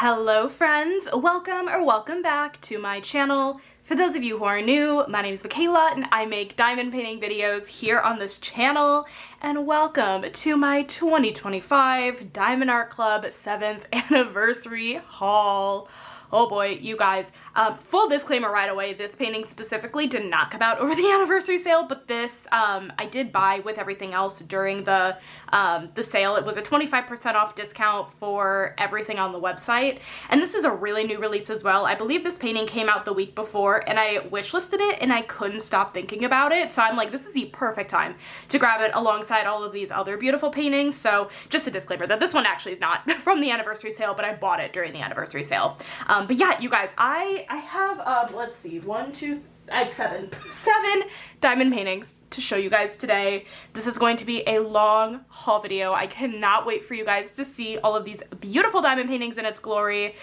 Hello friends, welcome back to my channel. For those of you who are new, my name is Michaela and I make diamond painting videos here on this channel, and welcome to my 2025 Diamond Art Club 7th anniversary haul. Oh boy, you guys. Full disclaimer right away, this painting specifically did not come out over the anniversary sale, but this I did buy with everything else during the sale. It was a 25% off discount for everything on the website, and this is a really new release as well. I believe this painting came out the week before, and I wishlisted it, and I couldn't stop thinking about it, so I'm like, this is the perfect time to grab it alongside all of these other beautiful paintings. So just a disclaimer that this one actually is not from the anniversary sale, but I bought it during the anniversary sale. But yeah, you guys, I have, let's see, I have seven diamond paintings to show you guys today. This is going to be a long haul video. I cannot wait for you guys to see all of these beautiful diamond paintings in its glory.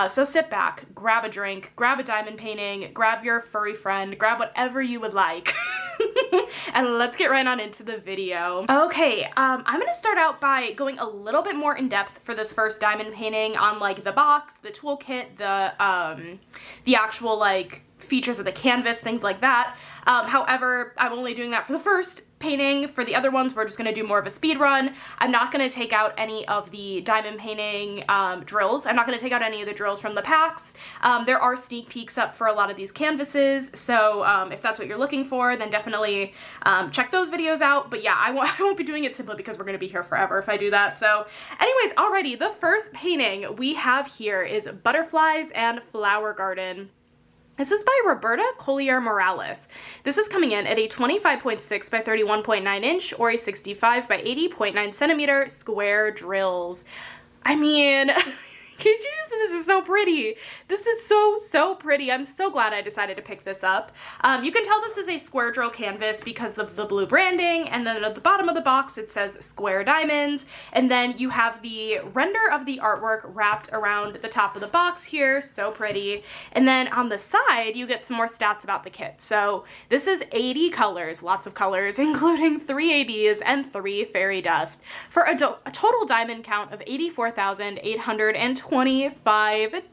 So sit back, grab a drink, grab a diamond painting, grab your furry friend, grab whatever you would like. And let's get right on into the video. Okay, I'm gonna start out by going a little bit more in depth for this first diamond painting on like the box, the toolkit, the actual like features of the canvas, things like that. However, I'm only doing that for the first painting. For the other ones, we're just going to do more of a speed run. I'm not going to take out any of the diamond painting drills. I'm not going to take out any of the drills from the packs. There are sneak peeks up for a lot of these canvases, so if that's what you're looking for, then definitely check those videos out. But yeah, I won't be doing it simply because we're going to be here forever if I do that. So anyways, alrighty, the first painting we have here is Butterflies and Flower Garden. This is by Roberta Collier Morales. This is coming in at a 25.6 by 31.9 inch or a 65 by 80.9 centimeter square drills. I mean, this is so pretty. This is so pretty. I'm so glad I decided to pick this up. You can tell this is a square drill canvas because of the blue branding, and then at the bottom of the box it says square diamonds, and then you have the render of the artwork wrapped around the top of the box here. So pretty. And then on the side you get some more stats about the kit. So this is 80 colors, lots of colors, including 3 ADs and 3 fairy dust, for a total diamond count of 84,825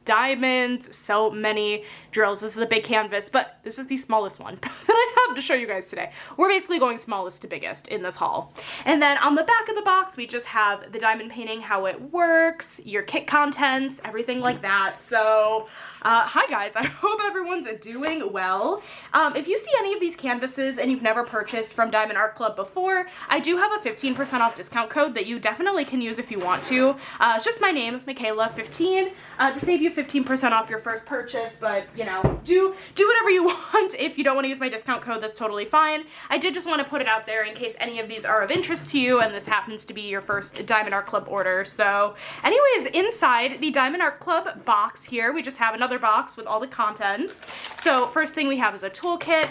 diamonds. So many drills. This is a big canvas, but this is the smallest one that I have to show you guys today. We're basically going smallest to biggest in this haul. And then on the back of the box, we just have the diamond painting, how it works, your kit contents, everything like that. So hi guys, I hope everyone's doing well. If you see any of these canvases and you've never purchased from Diamond Art Club before, I do have a 15% off discount code that you definitely can use if you want to. It's just my name, Michaela 15, to save you 15% off your first purchase, but you know, do whatever you want. If you don't want to use my discount code, that's totally fine. I did just want to put it out there in case any of these are of interest to you and this happens to be your first Diamond Art Club order. So anyways, inside the Diamond Art Club box here, we just have another box with all the contents. So first thing we have is a toolkit.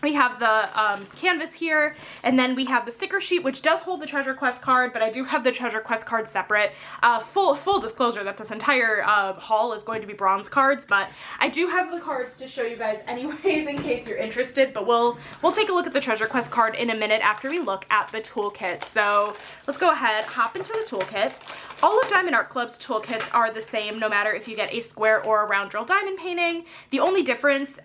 We have the canvas here, and then we have the sticker sheet, which does hold the Treasure Quest card, but I do have the Treasure Quest card separate. Full disclosure that this entire haul is going to be bronze cards, but I do have the cards to show you guys anyways in case you're interested, but we'll take a look at the Treasure Quest card in a minute after we look at the toolkit. So let's go ahead, hop into the toolkit. All of Diamond Art Club's toolkits are the same no matter if you get a square or a round drill diamond painting. The only difference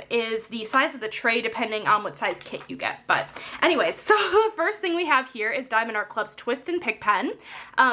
is the size of the tray depending on what size kit you get. But anyways, so the first thing we have here is Diamond Art Club's Twist and Pick pen.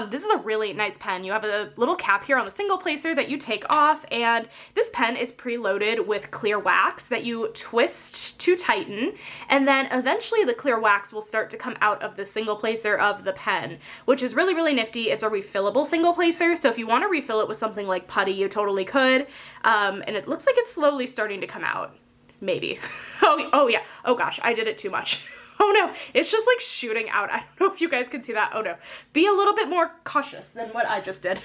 This is a really nice pen. You have a little cap here on the single placer that you take off, and this pen is preloaded with clear wax that you twist to tighten, and then eventually the clear wax will start to come out of the single placer of the pen, which is really nifty. It's a refillable single placer, so if you want to refill it with something like putty, you totally could. And it looks like it's slowly starting to come out. Maybe. Oh yeah. Oh gosh, I did it too much. Oh no, it's just like shooting out. I don't know if you guys can see that. Oh no. Be a little bit more cautious than what I just did.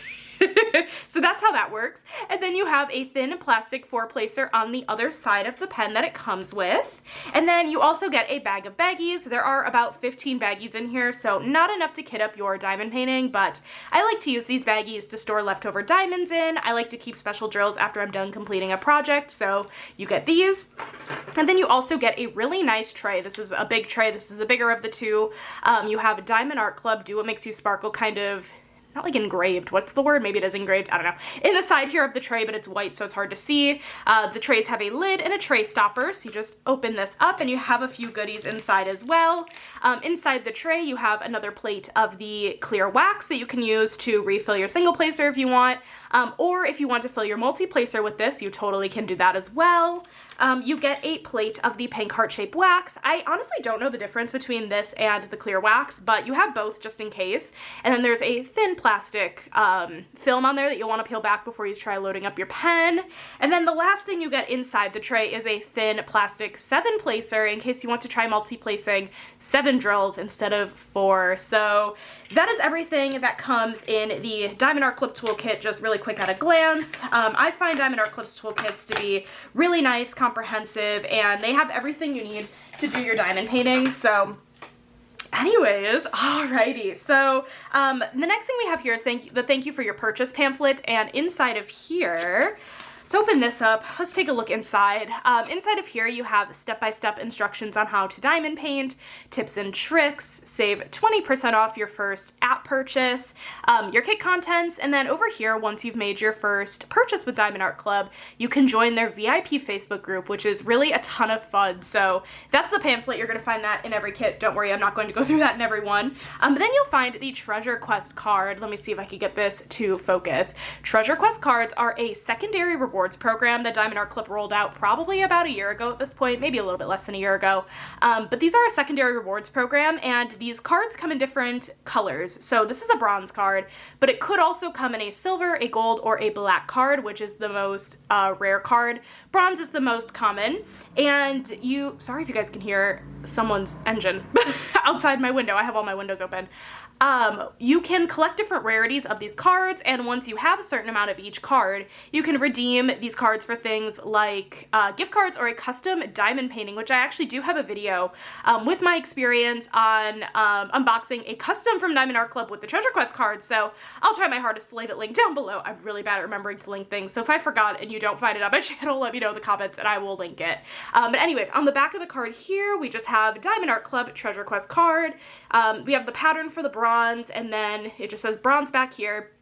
So that's how that works. And then you have a thin plastic 4-placer on the other side of the pen that it comes with. And then you also get a bag of baggies. There are about 15 baggies in here, so not enough to kit up your diamond painting, but I like to use these baggies to store leftover diamonds in. I like to keep special drills after I'm done completing a project, so you get these. And then you also get a really nice tray. This is a big tray. This is the bigger of the two. You have a Diamond Art Club Do What Makes You Sparkle kind of not like engraved, what's the word? Maybe it is engraved, I don't know, in the side here of the tray, but it's white so it's hard to see. The trays have a lid and a tray stopper, so you just open this up and you have a few goodies inside as well. Inside the tray you have another plate of the clear wax that you can use to refill your single placer if you want, or if you want to fill your multi-placer with this, you totally can do that as well. You get a plate of the pink heart-shaped wax. I honestly don't know the difference between this and the clear wax, but you have both just in case. And then there's a thin plastic film on there that you'll want to peel back before you try loading up your pen. And then the last thing you get inside the tray is a thin plastic 7 placer in case you want to try multi-placing 7 drills instead of 4. So that is everything that comes in the Diamond Art Clip Toolkit, just really quick at a glance. I find Diamond Art Clips toolkits to be really nice, comprehensive, and they have everything you need to do your diamond painting. So anyways, alrighty, so the next thing we have here is the thank you for your purchase pamphlet, and inside of here, let's open this up. Let's take a look inside. Inside of here you have step-by-step instructions on how to diamond paint, tips and tricks, save 20% off your first app purchase, your kit contents, and then over here, once you've made your first purchase with Diamond Art Club, you can join their VIP Facebook group, which is really a ton of fun. So that's the pamphlet. You're going to find that in every kit. Don't worry, I'm not going to go through that in every one. But then you'll find the Treasure Quest card. Let me see if I can get this to focus. Treasure Quest cards are a secondary rewards program that Diamond Art Clip rolled out probably about a year ago at this point, maybe a little bit less than a year ago. But these are a secondary rewards program, and these cards come in different colors. So this is a bronze card, but it could also come in a silver, a gold, or a black card, which is the most rare card. Bronze is the most common, and sorry if you guys can hear someone's engine outside my window. I have all my windows open. You can collect different rarities of these cards, and once you have a certain amount of each card, you can redeem these cards for things like gift cards or a custom diamond painting, which I actually do have a video with my experience on unboxing a custom from Diamond Art Club with the Treasure Quest cards, so I'll try my hardest to leave it linked down below. I'm really bad at remembering to link things, so if I forgot and you don't find it on my channel, let me know in the comments and I will link it. But anyways, on the back of the card here, we just have Diamond Art Club Treasure Quest card. We have the pattern for the bronze, and then it just says bronze back here.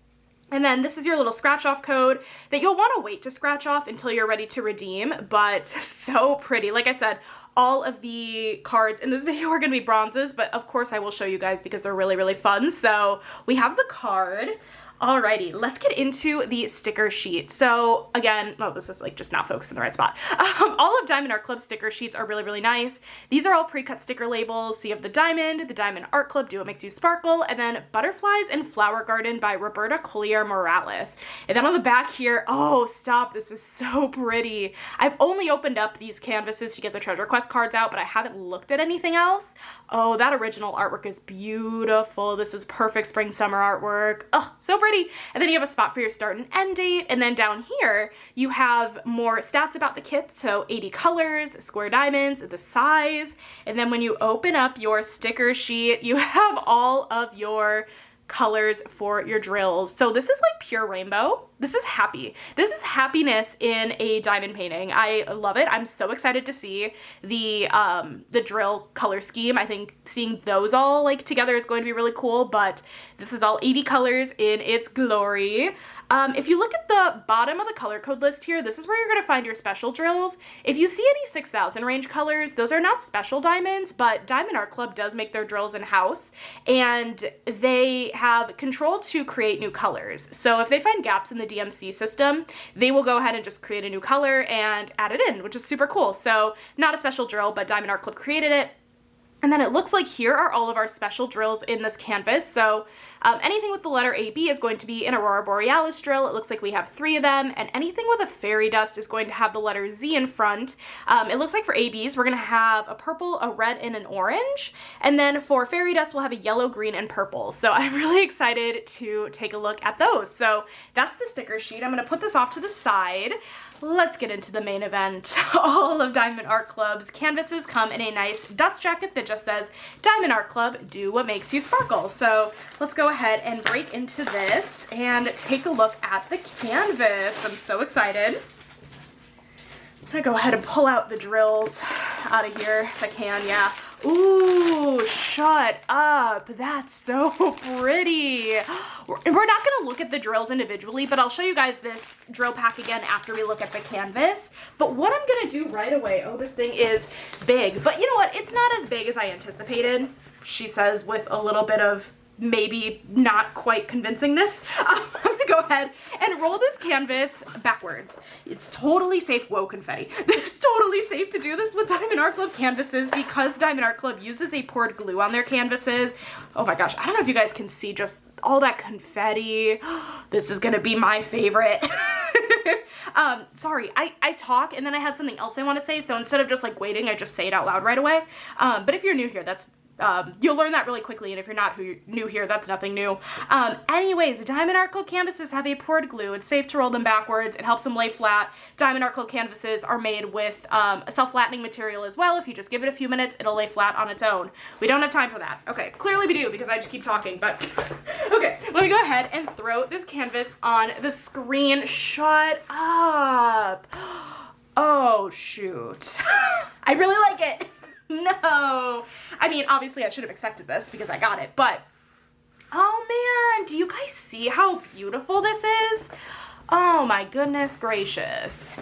And then this is your little scratch off code that you'll want to wait to scratch off until you're ready to redeem, but so pretty. Like I said, all of the cards in this video are going to be bronzes, but of course I will show you guys because they're really, really fun. So we have the card. Alrighty, let's get into the sticker sheet. So again, oh, this is like just not focused in the right spot. All of Diamond Art Club sticker sheets are really, really nice. These are all pre-cut sticker labels. So you have the Diamond Art Club, Do What Makes You Sparkle, and then Butterflies and Flower Garden by Roberta Collier Morales. And then on the back here, oh, stop, this is so pretty. I've only opened up these canvases to get the Treasure Quest cards out, but I haven't looked at anything else. Oh, that original artwork is beautiful. This is perfect spring summer artwork. Oh, so pretty. And then you have a spot for your start and end date, and then down here you have more stats about the kit, so 80 colors, square diamonds, the size, and then when you open up your sticker sheet you have all of your colors for your drills. So this is like pure rainbow. This is happy. This is happiness in a diamond painting. I love it. I'm so excited to see the drill color scheme. I think seeing those all like together is going to be really cool, but this is all 80 colors in its glory. If you look at the bottom of the color code list here, this is where you're going to find your special drills. If you see any 6,000 range colors, those are not special diamonds, but Diamond Art Club does make their drills in-house, and they have control to create new colors. So if they find gaps in the DMC system, they will go ahead and just create a new color and add it in, which is super cool. So not a special drill, but Diamond Art Club created it. And then it looks like here are all of our special drills in this canvas. So anything with the letter AB is going to be an Aurora Borealis drill. It looks like we have 3 of them, and anything with a fairy dust is going to have the letter Z in front. It looks like for ABs, we're gonna have a purple, a red, and an orange. And then for fairy dust, we'll have a yellow, green, and purple. So I'm really excited to take a look at those. So that's the sticker sheet. I'm gonna put this off to the side. Let's get into the main event. All of Diamond Art Club's canvases come in a nice dust jacket that just says, Diamond Art Club, do what makes you sparkle. So let's go ahead and break into this and take a look at the canvas. I'm so excited. I'm gonna go ahead and pull out the drills out of here if I can, yeah. Ooh, shut up. That's so pretty. We're not gonna look at the drills individually, but I'll show you guys this drill pack again after we look at the canvas. But what I'm gonna do right away, oh, this thing is big, but you know what? It's not as big as I anticipated, she says with a little bit of maybe not quite convincingness. I'm gonna go ahead and roll this canvas backwards. It's totally safe. Whoa, confetti. It's totally safe to do this with Diamond Art Club canvases because Diamond Art Club uses a poured glue on their canvases. Oh my gosh, I don't know if you guys can see just all that confetti. This is gonna be my favorite. Sorry, I talk and then I have something else I want to say, so instead of just like waiting, I just say it out loud right away. But if you're new here, that's you'll learn that really quickly, and if you're not new here, that's nothing new. Anyways, Diamond Art Club canvases have a poured glue. It's safe to roll them backwards. It helps them lay flat. Diamond Art Club canvases are made with a self-flattening material as well. If you just give it a few minutes, it'll lay flat on its own. We don't have time for that. Okay, clearly we do because I just keep talking, but okay, let me go ahead and throw this canvas on the screen. Shut up. Oh, shoot. I really like it. No, I mean, obviously I should have expected this because I got it, but oh man, do you guys see how beautiful this is? Oh my goodness gracious.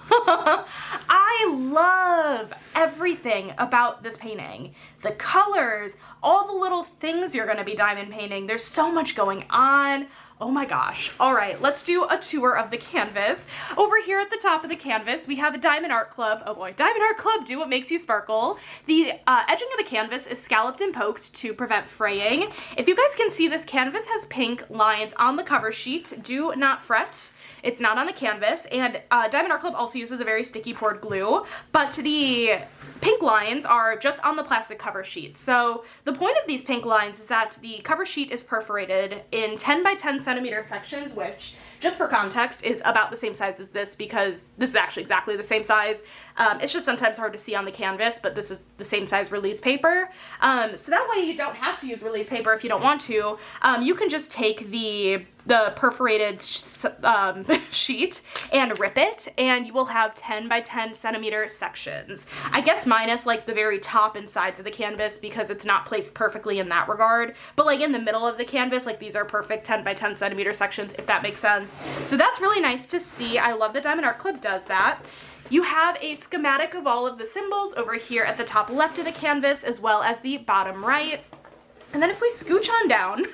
I love everything about this painting. The colors, all the little things you're going to be diamond painting. There's so much going on. Oh my gosh. All right, let's do a tour of the canvas. Over here at the top of the canvas, we have a Diamond Art Club. Oh boy, Diamond Art Club, do what makes you sparkle. The edging of the canvas is scalloped and poked to prevent fraying. If you guys can see, this canvas has pink lines on the cover sheet. Do not fret. It's not on the canvas, and Diamond Art Club also uses a very sticky poured glue, but the pink lines are just on the plastic cover sheet. So the point of these pink lines is that the cover sheet is perforated in 10 by 10 centimeter sections, which, just for context, is about the same size as this because this is actually exactly the same size. It's just sometimes hard to see on the canvas, but this is the same size release paper. So that way you don't have to use release paper if you don't want to. You can just take the perforated sheet and rip it, and you will have 10 by 10 centimeter sections. I guess minus like the very top and sides of the canvas because it's not placed perfectly in that regard, but like in the middle of the canvas, like these are perfect 10 by 10 centimeter sections, if that makes sense. So that's really nice to see. I love that Diamond Art Club does that. You have a schematic of all of the symbols over here at the top left of the canvas, as well as the bottom right. And then if we scooch on down,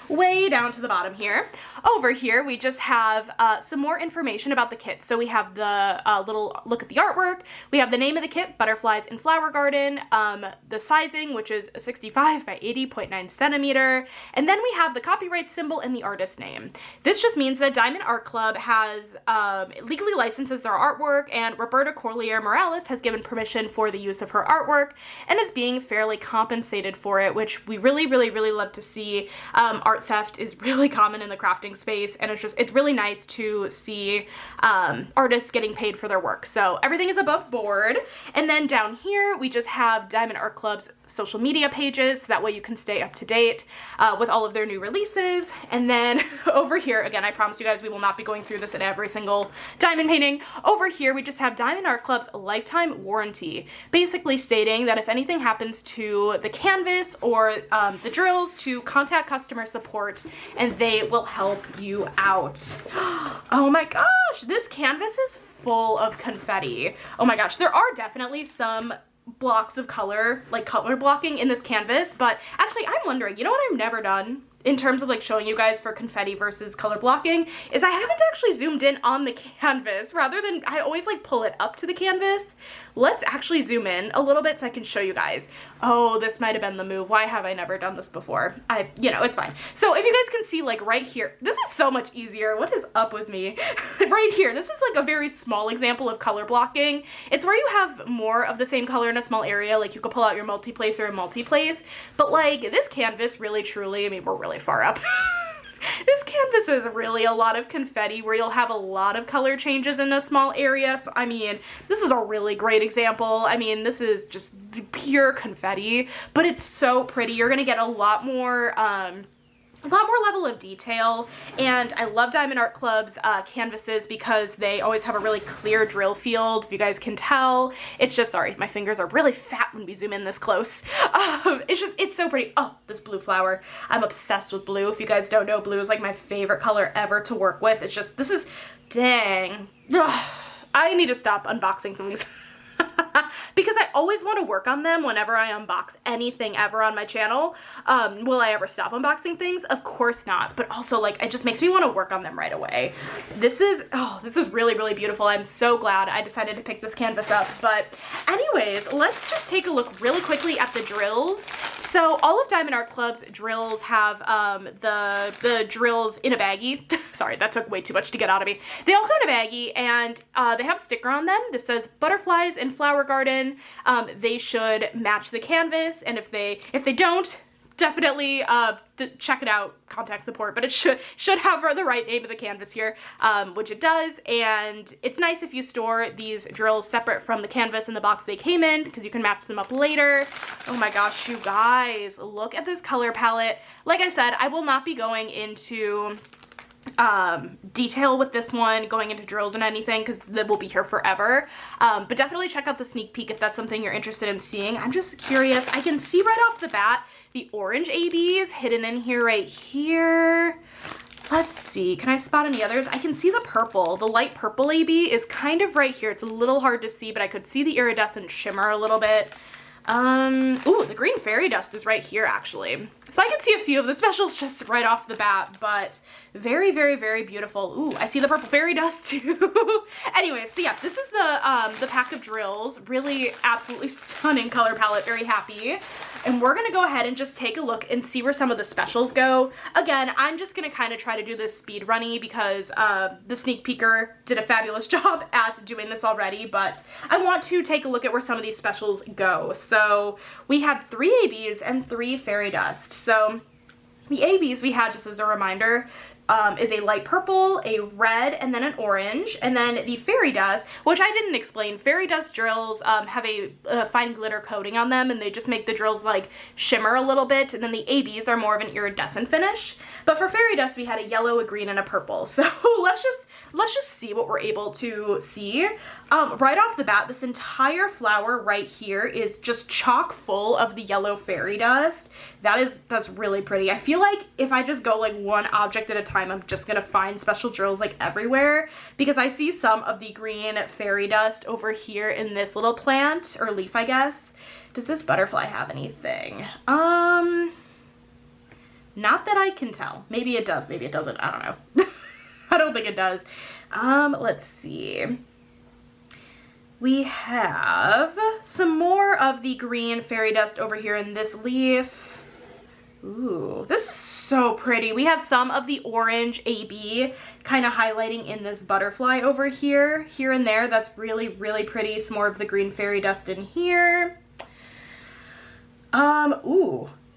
way down to the bottom here. Over here, we just have some more information about the kit. So we have the little look at the artwork. We have the name of the kit, Butterflies in Flower Garden, the sizing, which is a 65 by 80.9 centimeter. And then we have the copyright symbol and the artist name. This just means that Diamond Art Club has legally licenses their artwork, and Roberta Corlier Morales has given permission for the use of her artwork and is being fairly compensated for it, which we really, really, really love to see. Art theft is really common in the crafting space, and it's really nice to see artists getting paid for their work. So everything is above board. And then down here we just have Diamond Art Club's social media pages, so that way you can stay up to date with all of their new releases. And then over here, again, I promise you guys we will not be going through this in every single diamond painting. Over here we just have Diamond Art Club's lifetime warranty, basically stating that if anything happens to the canvas or the drills, to contact customer support and they will help you out. Oh my gosh, this canvas is full of confetti. Oh my gosh, there are definitely some blocks of color, like color blocking in this canvas, but actually I'm wondering, you know what I've never done in terms of like showing you guys for confetti versus color blocking is I haven't actually zoomed in on the canvas. Rather than, I always like pull it up to the canvas. Let's actually zoom in a little bit so I can show you guys. Oh, this might have been the move. Why have I never done this before? You know, it's fine. So if you guys can see, like right here, this is so much easier. What is up with me? Right here, this is like a very small example of color blocking. It's where you have more of the same color in a small area. Like you could pull out your multi-placer and multi-place, but like this canvas really truly, I mean, we're really far up. This canvas is really a lot of confetti where you'll have a lot of color changes in a small area. So I mean, this is a really great example. I mean, this is just pure confetti, but it's so pretty. You're gonna get a lot more a lot more level of detail, and I love Diamond Art Club's canvases because they always have a really clear drill field, if you guys can tell. It's just, sorry, my fingers are really fat when we zoom in this close. It's so pretty. Oh, this blue flower. I'm obsessed with blue. If you guys don't know, blue is like my favorite color ever to work with. It's just, this is, dang. Ugh, I need to stop unboxing things. Because I always want to work on them whenever I unbox anything ever on my channel. Will I ever stop unboxing things? Of course not. But also, like, it just makes me want to work on them right away. This is really, really beautiful. I'm so glad I decided to pick this canvas up. But anyways, let's just take a look really quickly at the drills. So all of Diamond Art Club's drills have the drills in a baggie. Sorry, that took way too much to get out of me. They all come in a baggie, and they have a sticker on them that says butterflies in flower garden. They should match the canvas, and if they don't, definitely check it out, contact support, but it should have the right name of the canvas here, which it does. And it's nice if you store these drills separate from the canvas in the box they came in, because you can match them up later. Oh my gosh, you guys, look at this color palette. Like I said, I will not be going into detail with this one, going into drills and anything, because that will be here forever. But definitely check out the sneak peek if that's something you're interested in seeing. I'm just curious. I can see right off the bat the orange ABs hidden in here right here. Let's see, can I spot any others? I can see the purple. The light purple AB is kind of right here. It's a little hard to see, but I could see the iridescent shimmer a little bit. Ooh, the green fairy dust is right here, actually. So I can see a few of the specials just right off the bat, but very, very, very beautiful. Ooh, I see the purple fairy dust too. Anyways, so yeah, this is the pack of drills. Really absolutely stunning color palette, very happy. And we're gonna go ahead and just take a look and see where some of the specials go. Again, I'm just gonna kind of try to do this speed runny because the sneak peeker did a fabulous job at doing this already, but I want to take a look at where some of these specials go. So we had 3 ABs and 3 fairy dust. So the ABs we had, just as a reminder, is a light purple, a red, and then an orange. And then the fairy dust, which I didn't explain, fairy dust drills have a fine glitter coating on them, and they just make the drills like shimmer a little bit. And then the ABs are more of an iridescent finish. But for fairy dust, we had a yellow, a green, and a purple. So let's just see what we're able to see. Right off the bat, this entire flower right here is just chock full of the yellow fairy dust. That's really pretty. I feel like if I just go like one object at a time, I'm just gonna find special drills like everywhere, because I see some of the green fairy dust over here in this little plant or leaf, I guess. Does this butterfly have anything? Not that I can tell. Maybe it does, maybe it doesn't. I don't know. I don't think it does. Let's see. We have some more of the green fairy dust over here in this leaf. Ooh, this is so pretty. We have some of the orange AB kind of highlighting in this butterfly over here and there. That's really, really pretty. Some more of the green fairy dust in here.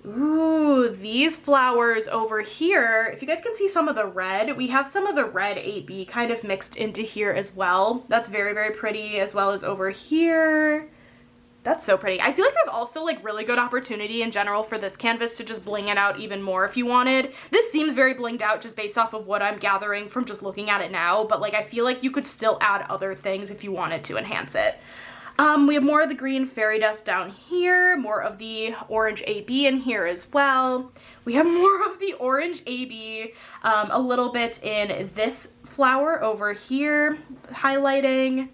Ooh, these flowers over here, if you guys can see some of the red, we have some of the red AB kind of mixed into here as well. That's very, very pretty, as well as over here. That's so pretty. I feel like there's also like really good opportunity in general for this canvas to just bling it out even more if you wanted. This seems very blinged out just based off of what I'm gathering from just looking at it now, but like I feel like you could still add other things if you wanted to enhance it. We have more of the green fairy dust down here, more of the orange AB in here as well. We have more of the orange AB, a little bit in this flower over here, highlighting.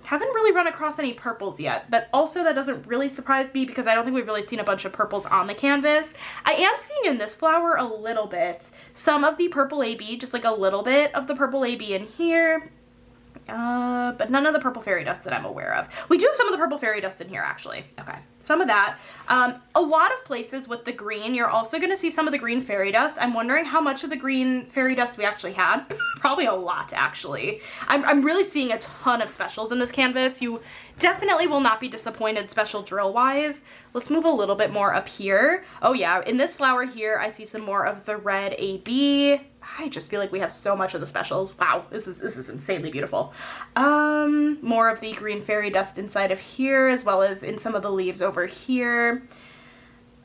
Haven't really run across any purples yet, but also that doesn't really surprise me because I don't think we've really seen a bunch of purples on the canvas. I am seeing in this flower a little bit, some of the purple AB, just like a little bit of the purple AB in here. But none of the purple fairy dust that I'm aware of. We do have some of the purple fairy dust in here, actually. Okay, some of that. A lot of places with the green, you're also going to see some of the green fairy dust. I'm wondering how much of the green fairy dust we actually had. Probably a lot, actually. I'm really seeing a ton of specials in this canvas. You definitely will not be disappointed special drill-wise. Let's move a little bit more up here. Oh yeah, in this flower here, I see some more of the red AB. I just feel like we have so much of the specials. Wow, this is insanely beautiful. More of the green fairy dust inside of here, as well as in some of the leaves over here.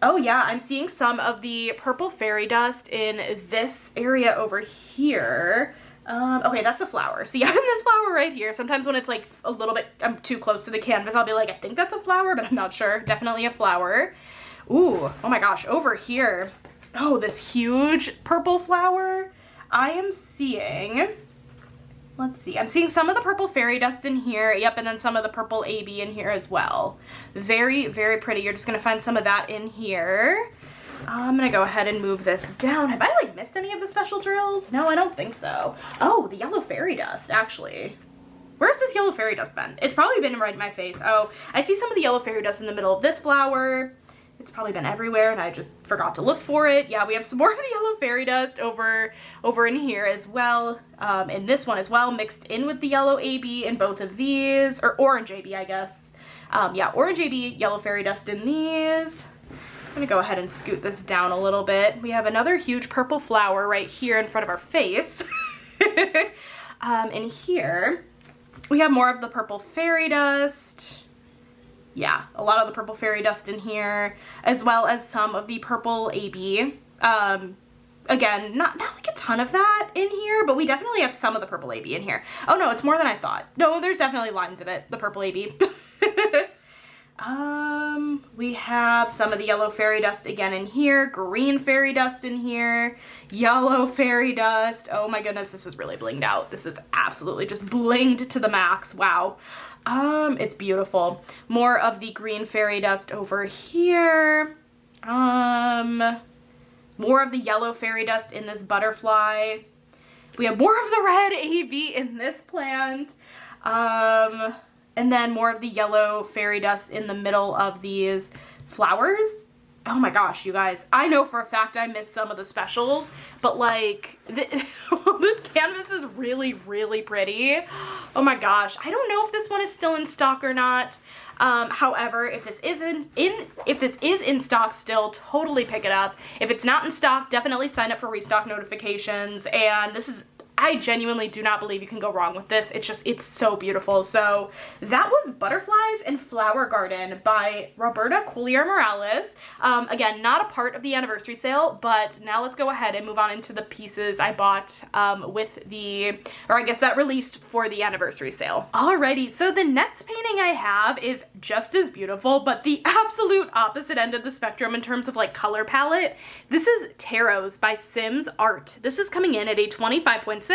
Oh yeah, I'm seeing some of the purple fairy dust in this area over here. Okay, that's a flower. So yeah, in this flower right here, sometimes when it's like a little bit, I'm too close to the canvas, I'll be like, I think that's a flower, but I'm not sure. Definitely a flower. Ooh, oh my gosh, over here. Oh, this huge purple flower. I am seeing, let's see, I'm seeing some of the purple fairy dust in here. Yep, and then some of the purple AB in here as well. Very, very pretty. You're just gonna find some of that in here. I'm gonna go ahead and move this down. Have I like missed any of the special drills? No, I don't think so. Oh, the yellow fairy dust, actually. Where's this yellow fairy dust been? It's probably been right in my face. Oh, I see some of the yellow fairy dust in the middle of this flower. It's probably been everywhere and I just forgot to look for it. Yeah, we have some more of the yellow fairy dust over in here as well. And this one as well, mixed in with the yellow AB in both of these, or orange AB, I guess. Yeah, orange AB, yellow fairy dust in these. I'm gonna go ahead and scoot this down a little bit. We have another huge purple flower right here in front of our face. In here, we have more of the purple fairy dust. Yeah, a lot of the purple fairy dust in here, as well as some of the purple AB. Again, not like a ton of that in here, but we definitely have some of the purple AB in here. Oh no, it's more than I thought. No, there's definitely lines of it, the purple AB. We have some of the yellow fairy dust again in here, green fairy dust in here, yellow fairy dust. Oh my goodness, this is really blinged out. This is absolutely just blinged to the max. Wow. It's beautiful. More of the green fairy dust over here. More of the yellow fairy dust in this butterfly. We have more of the red AB in this plant. And then more of the yellow fairy dust in the middle of these flowers. Oh my gosh, you guys. I know for a fact I missed some of the specials, but like, this canvas is really, really pretty. Oh my gosh. I don't know if this one is still in stock or not. However, if this is in stock still, totally pick it up. If it's not in stock, definitely sign up for restock notifications. And this is, I genuinely do not believe you can go wrong with this. It's so beautiful. So that was Butterflies and Flower Garden by Roberta Coulier Morales. Again, not a part of the anniversary sale, but now let's go ahead and move on into the pieces I bought or I guess that released for the anniversary sale. Alrighty, so the next painting I have is just as beautiful, but the absolute opposite end of the spectrum in terms of like color palette. This is Tarots by Simz Art. This is coming in at a 25.6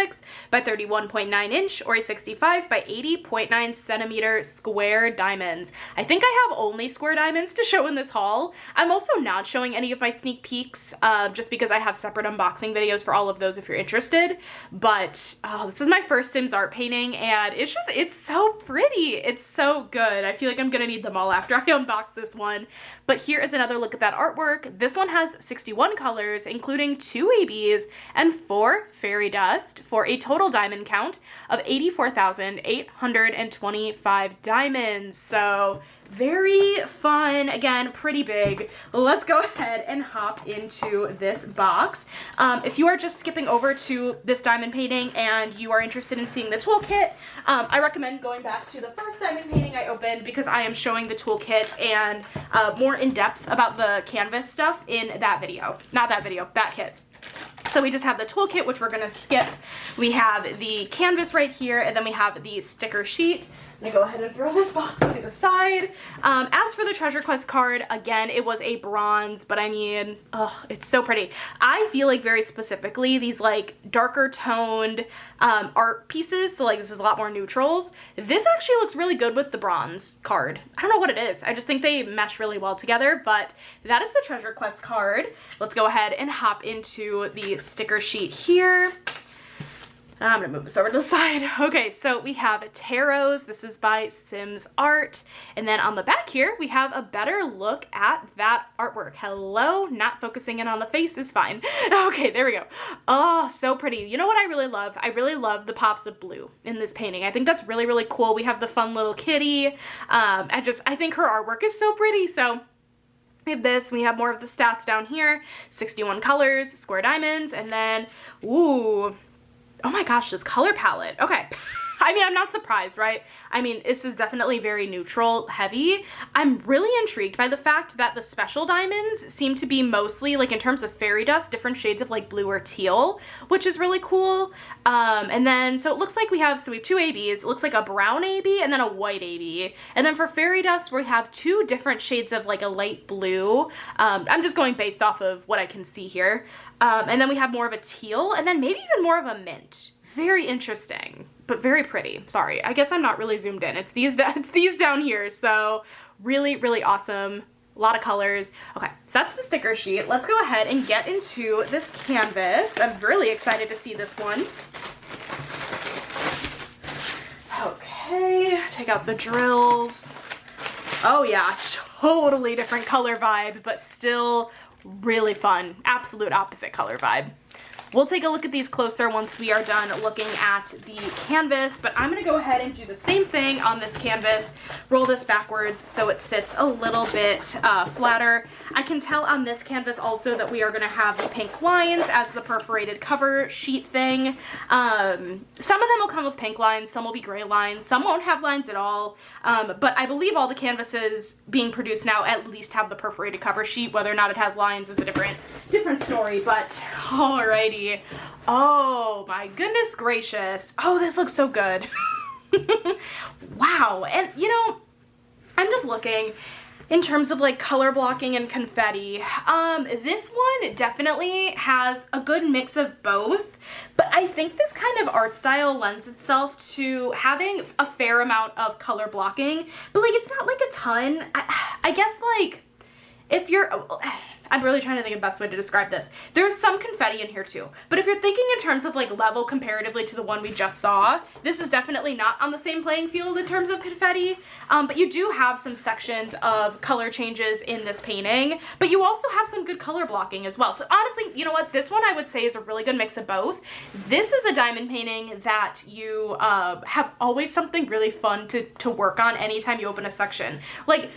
by 31.9 inch or a 65 by 80.9 centimeter square diamonds. I think I have only square diamonds to show in this haul. I'm also not showing any of my sneak peeks just because I have separate unboxing videos for all of those if you're interested. But this is my first Simz Art painting and it's so pretty. It's so good. I feel like I'm gonna need them all after I unbox this one. But here is another look at that artwork. This one has 61 colors, including 2 ABs and 4 fairy dust, for a total diamond count of 84,825 diamonds. So very fun. Again, pretty big. Let's go ahead and hop into this box. If you are just skipping over to this diamond painting and you are interested in seeing the toolkit, I recommend going back to the first diamond painting I opened because I am showing the toolkit and more in depth about the canvas stuff in that video. Not that video, that kit. So we just have the toolkit, which we're gonna skip. We have the canvas right here, and then we have the sticker sheet. I'm gonna go ahead and throw this box to the side. As for the Treasure Quest card, again, it was a bronze, but I mean, it's so pretty. I feel like very specifically these like darker toned art pieces, so like this is a lot more neutrals. This actually looks really good with the bronze card. I don't know what it is. I just think they mesh really well together, but that is the Treasure Quest card. Let's go ahead and hop into the sticker sheet here. I'm gonna move this over to the side. Okay, so we have Tarots. This is by Simz Art. And then on the back here, we have a better look at that artwork. Hello, not focusing in on the face is fine. Okay, there we go. Oh, so pretty. You know what I really love? I really love the pops of blue in this painting. I think that's really, really cool. We have the fun little kitty. I think her artwork is so pretty, so we have this, we have more of the stats down here. 61 colors, square diamonds, and then, ooh, oh my gosh, this color palette. Okay. I mean, I'm not surprised, right? I mean, this is definitely very neutral heavy. I'm really intrigued by the fact that the special diamonds seem to be mostly, like in terms of fairy dust, different shades of like blue or teal, which is really cool. And then, so it looks like we have 2 ABs. It looks like a brown AB and then a white AB. And then for fairy dust, we have 2 different shades of like a light blue. I'm just going based off of what I can see here. And then we have more of a teal and then maybe even more of a mint. Very interesting, but very pretty. Sorry, I guess I'm not really zoomed in. It's these down here. So really, really awesome. A lot of colors. Okay, so that's the sticker sheet. Let's go ahead and get into this canvas. I'm really excited to see this one. Okay, take out the drills. Oh yeah, totally different color vibe, but still really fun. Absolute opposite color vibe. We'll take a look at these closer once we are done looking at the canvas, but I'm gonna go ahead and do the same thing on this canvas, roll this backwards so it sits a little bit flatter. I can tell on this canvas also that we are gonna have the pink lines as the perforated cover sheet thing. Some of them will come with pink lines, some will be gray lines, some won't have lines at all, but I believe all the canvases being produced now at least have the perforated cover sheet. Whether or not it has lines is a different story, but alrighty. Oh my goodness gracious. Oh, this looks so good. Wow. And you know, I'm just looking in terms of like color blocking and confetti. This one definitely has a good mix of both, but I think this kind of art style lends itself to having a fair amount of color blocking, but like it's not like a ton. I guess like if you're, I'm really trying to think of the best way to describe this. There's some confetti in here too, but if you're thinking in terms of like level comparatively to the one we just saw, this is definitely not on the same playing field in terms of confetti, but you do have some sections of color changes in this painting, but you also have some good color blocking as well. So honestly, you know what? This one I would say is a really good mix of both. This is a diamond painting that you have always something really fun to work on anytime you open a section. Like,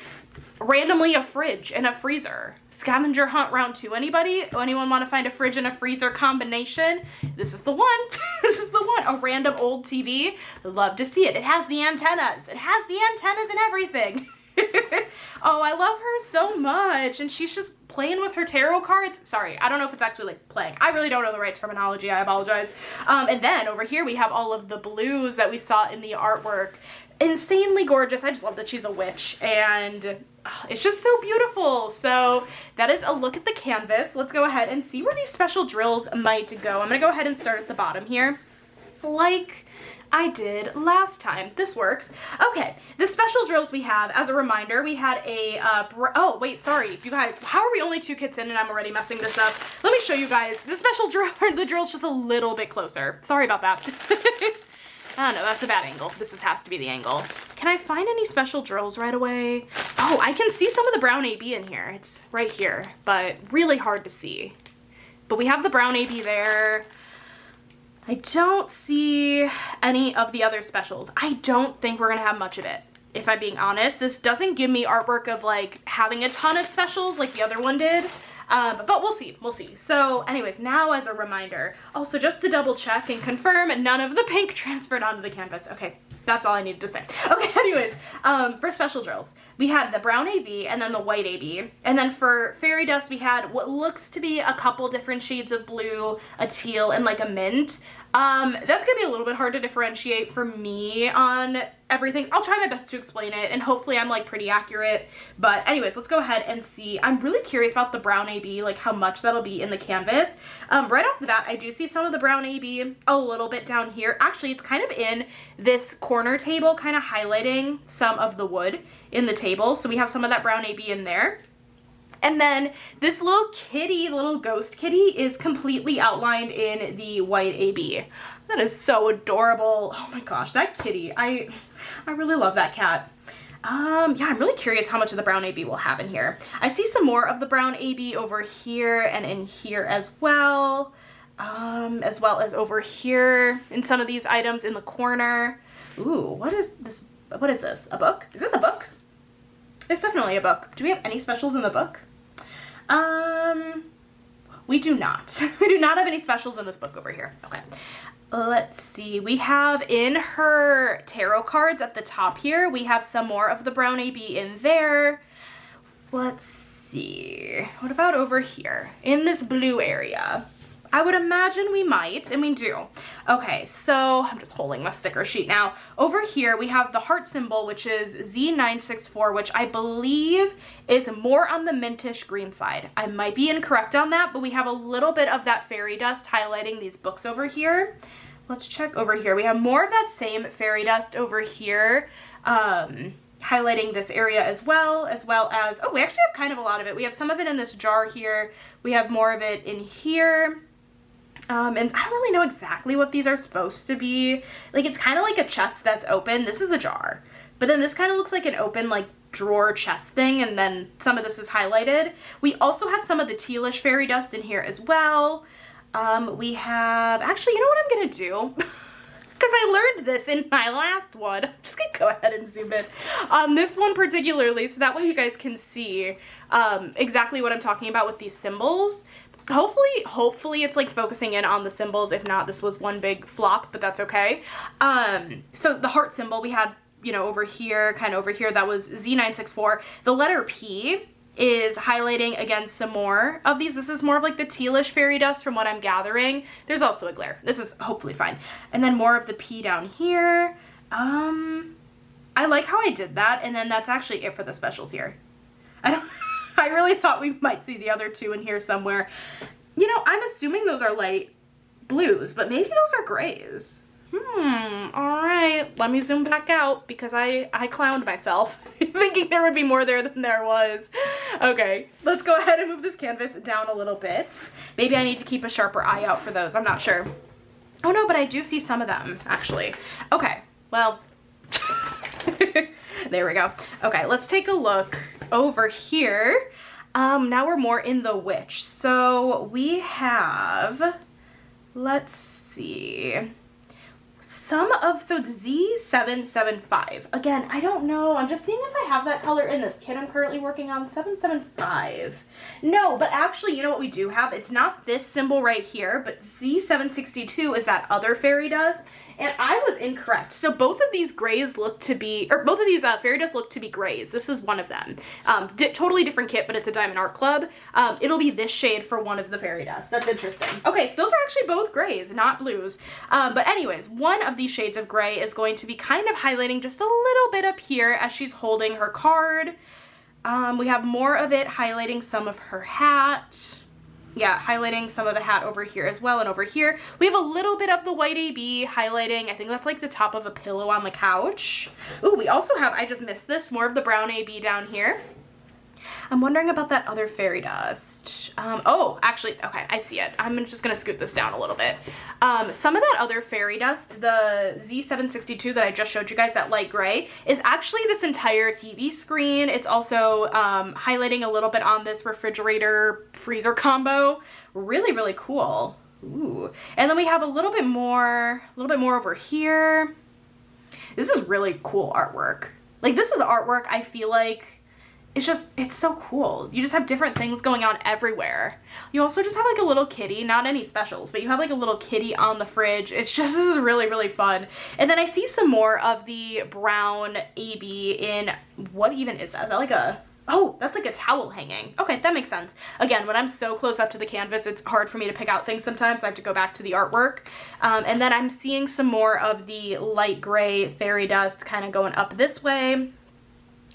randomly a fridge and a freezer. Scavenger hunt round 2. Anybody? Anyone want to find a fridge and a freezer combination? This is the one. This is the one. A random old TV. Love to see it. It has the antennas. It has the antennas and everything. Oh, I love her so much. And she's just playing with her tarot cards. Sorry, I don't know if it's actually like playing. I really don't know the right terminology. I apologize. And then over here we have all of the blues that we saw in the artwork. Insanely gorgeous. I just love that she's a witch, and it's just so beautiful. So that is a look at the canvas. Let's go ahead and see where these special drills might go. I'm gonna go ahead and start at the bottom here, like I did last time. This works. Okay, the special drills we have, as a reminder, we had a, oh wait, sorry, you guys, how are we only 2 kits in and I'm already messing this up? Let me show you guys. The special drill, the drill's just a little bit closer. Sorry about that. Oh no, that's a bad angle. This has to be the angle. Can I find any special drills right away? Oh, I can see some of the brown AB in here. It's right here, but really hard to see. But we have the brown AB there. I don't see any of the other specials. I don't think we're gonna have much of it, if I'm being honest. This doesn't give me artwork of like having a ton of specials like the other one did. But we'll see, we'll see. So anyways, now as a reminder, also just to double check and confirm, none of the pink transferred onto the canvas. Okay, that's all I needed to say. Okay, anyways, for special drills, we had the brown AB and then the white AB. And then for fairy dust, we had what looks to be a couple different shades of blue, a teal, and like a mint. That's gonna be a little bit hard to differentiate for me on everything. I'll try my best to explain it, and hopefully I'm like pretty accurate. But anyways, let's go ahead and see. I'm really curious about the brown AB, like how much that'll be in the canvas. Right off the bat, I do see some of the brown AB a little bit down here. Actually, it's kind of in this corner table, kind of highlighting some of the wood in the table. So we have some of that brown AB in there. And then this little kitty, little ghost kitty, is completely outlined in the white AB. That is so adorable. Oh my gosh, that kitty. I really love that cat. Yeah, I'm really curious how much of the brown AB we'll have in here. I see some more of the brown AB over here and in here as well as over here in some of these items in the corner. Ooh, what is this? What is this? A book? Is this a book? It's definitely a book. Do we have any specials in the book? We do not. We do not have any specials in this book over here. Okay. Let's see. We have in her tarot cards at the top here, we have some more of the brown AB in there. Let's see. What about over here in this blue area? I would imagine we might, and we do. Okay, so I'm just holding my sticker sheet now. Over here, we have the heart symbol, which is Z964, which I believe is more on the mintish green side. I might be incorrect on that, but we have a little bit of that fairy dust highlighting these books over here. Let's check over here. We have more of that same fairy dust over here, highlighting this area as well as, oh, we actually have kind of a lot of it. We have some of it in this jar here. We have more of it in here. And I don't really know exactly what these are supposed to be. Like, it's kind of like a chest that's open. This is a jar. But then this kind of looks like an open, like, drawer chest thing, and then some of this is highlighted. We also have some of the tealish fairy dust in here as well. We have, actually, you know what I'm gonna do? Because I learned this in my last one. I'm just gonna go ahead and zoom in on this one particularly, so that way you guys can see exactly what I'm talking about with these symbols. Hopefully it's like focusing in on the symbols. If not, this was one big flop, but that's okay. So the heart symbol we had, you know, over here, kind of over here, that was Z964. The letter P is highlighting again some more of these. This is more of like the tealish fairy dust from what I'm gathering. There's also a glare. This is hopefully fine. And then more of the P down here. I like how I did that, and then that's actually it for the specials here. I really thought we might see the other two in here somewhere. You know, I'm assuming those are light blues, but maybe those are grays. All right, let me zoom back out because I clowned myself thinking there would be more there than there was. Okay, let's go ahead and move this canvas down a little bit. Maybe I need to keep a sharper eye out for those. I'm not sure. Oh no, but I do see some of them actually. Okay, well, there we go. Okay, let's take a look over here. Now we're more in the witch. So we have, let's see, so it's Z775. Again, I don't know. I'm just seeing if I have that color in this kit I'm currently working on. 775. No, but actually, you know what we do have? It's not this symbol right here, but Z762 is that other fairy dust. And I was incorrect. So both of these grays look to be, or both of these fairy dust look to be grays. This is one of them. Totally different kit, but it's a Diamond Art Club. It'll be this shade for one of the fairy dust. That's interesting. Okay, so those are actually both grays, not blues. But anyways, one of these shades of gray is going to be kind of highlighting just a little bit up here as she's holding her card. We have more of it highlighting some of her hat. Yeah, highlighting some of the hat over here as well, and over here. We have a little bit of the white AB highlighting, I think that's like the top of a pillow on the couch. Ooh, we also have, I just missed this, more of the brown AB down here. I'm wondering about that other fairy dust. Oh, actually, okay, I see it. I'm just gonna scoot this down a little bit. Some of that other fairy dust, the Z762 that I just showed you guys, that light gray, is actually this entire TV screen. It's also highlighting a little bit on this refrigerator freezer combo. Really, really cool. Ooh. And then we have a little bit more over here. This is really cool artwork. Like, this is artwork I feel like it's so cool. You just have different things going on everywhere. You also just have like a little kitty, not any specials, but you have like a little kitty on the fridge. It's just, this is really, really fun. And then I see some more of the brown AB in, what even is that? Is that like a, oh, that's like a towel hanging. Okay, that makes sense. Again, when I'm so close up to the canvas, it's hard for me to pick out things sometimes, so I have to go back to the artwork. And then I'm seeing some more of the light gray fairy dust kind of going up this way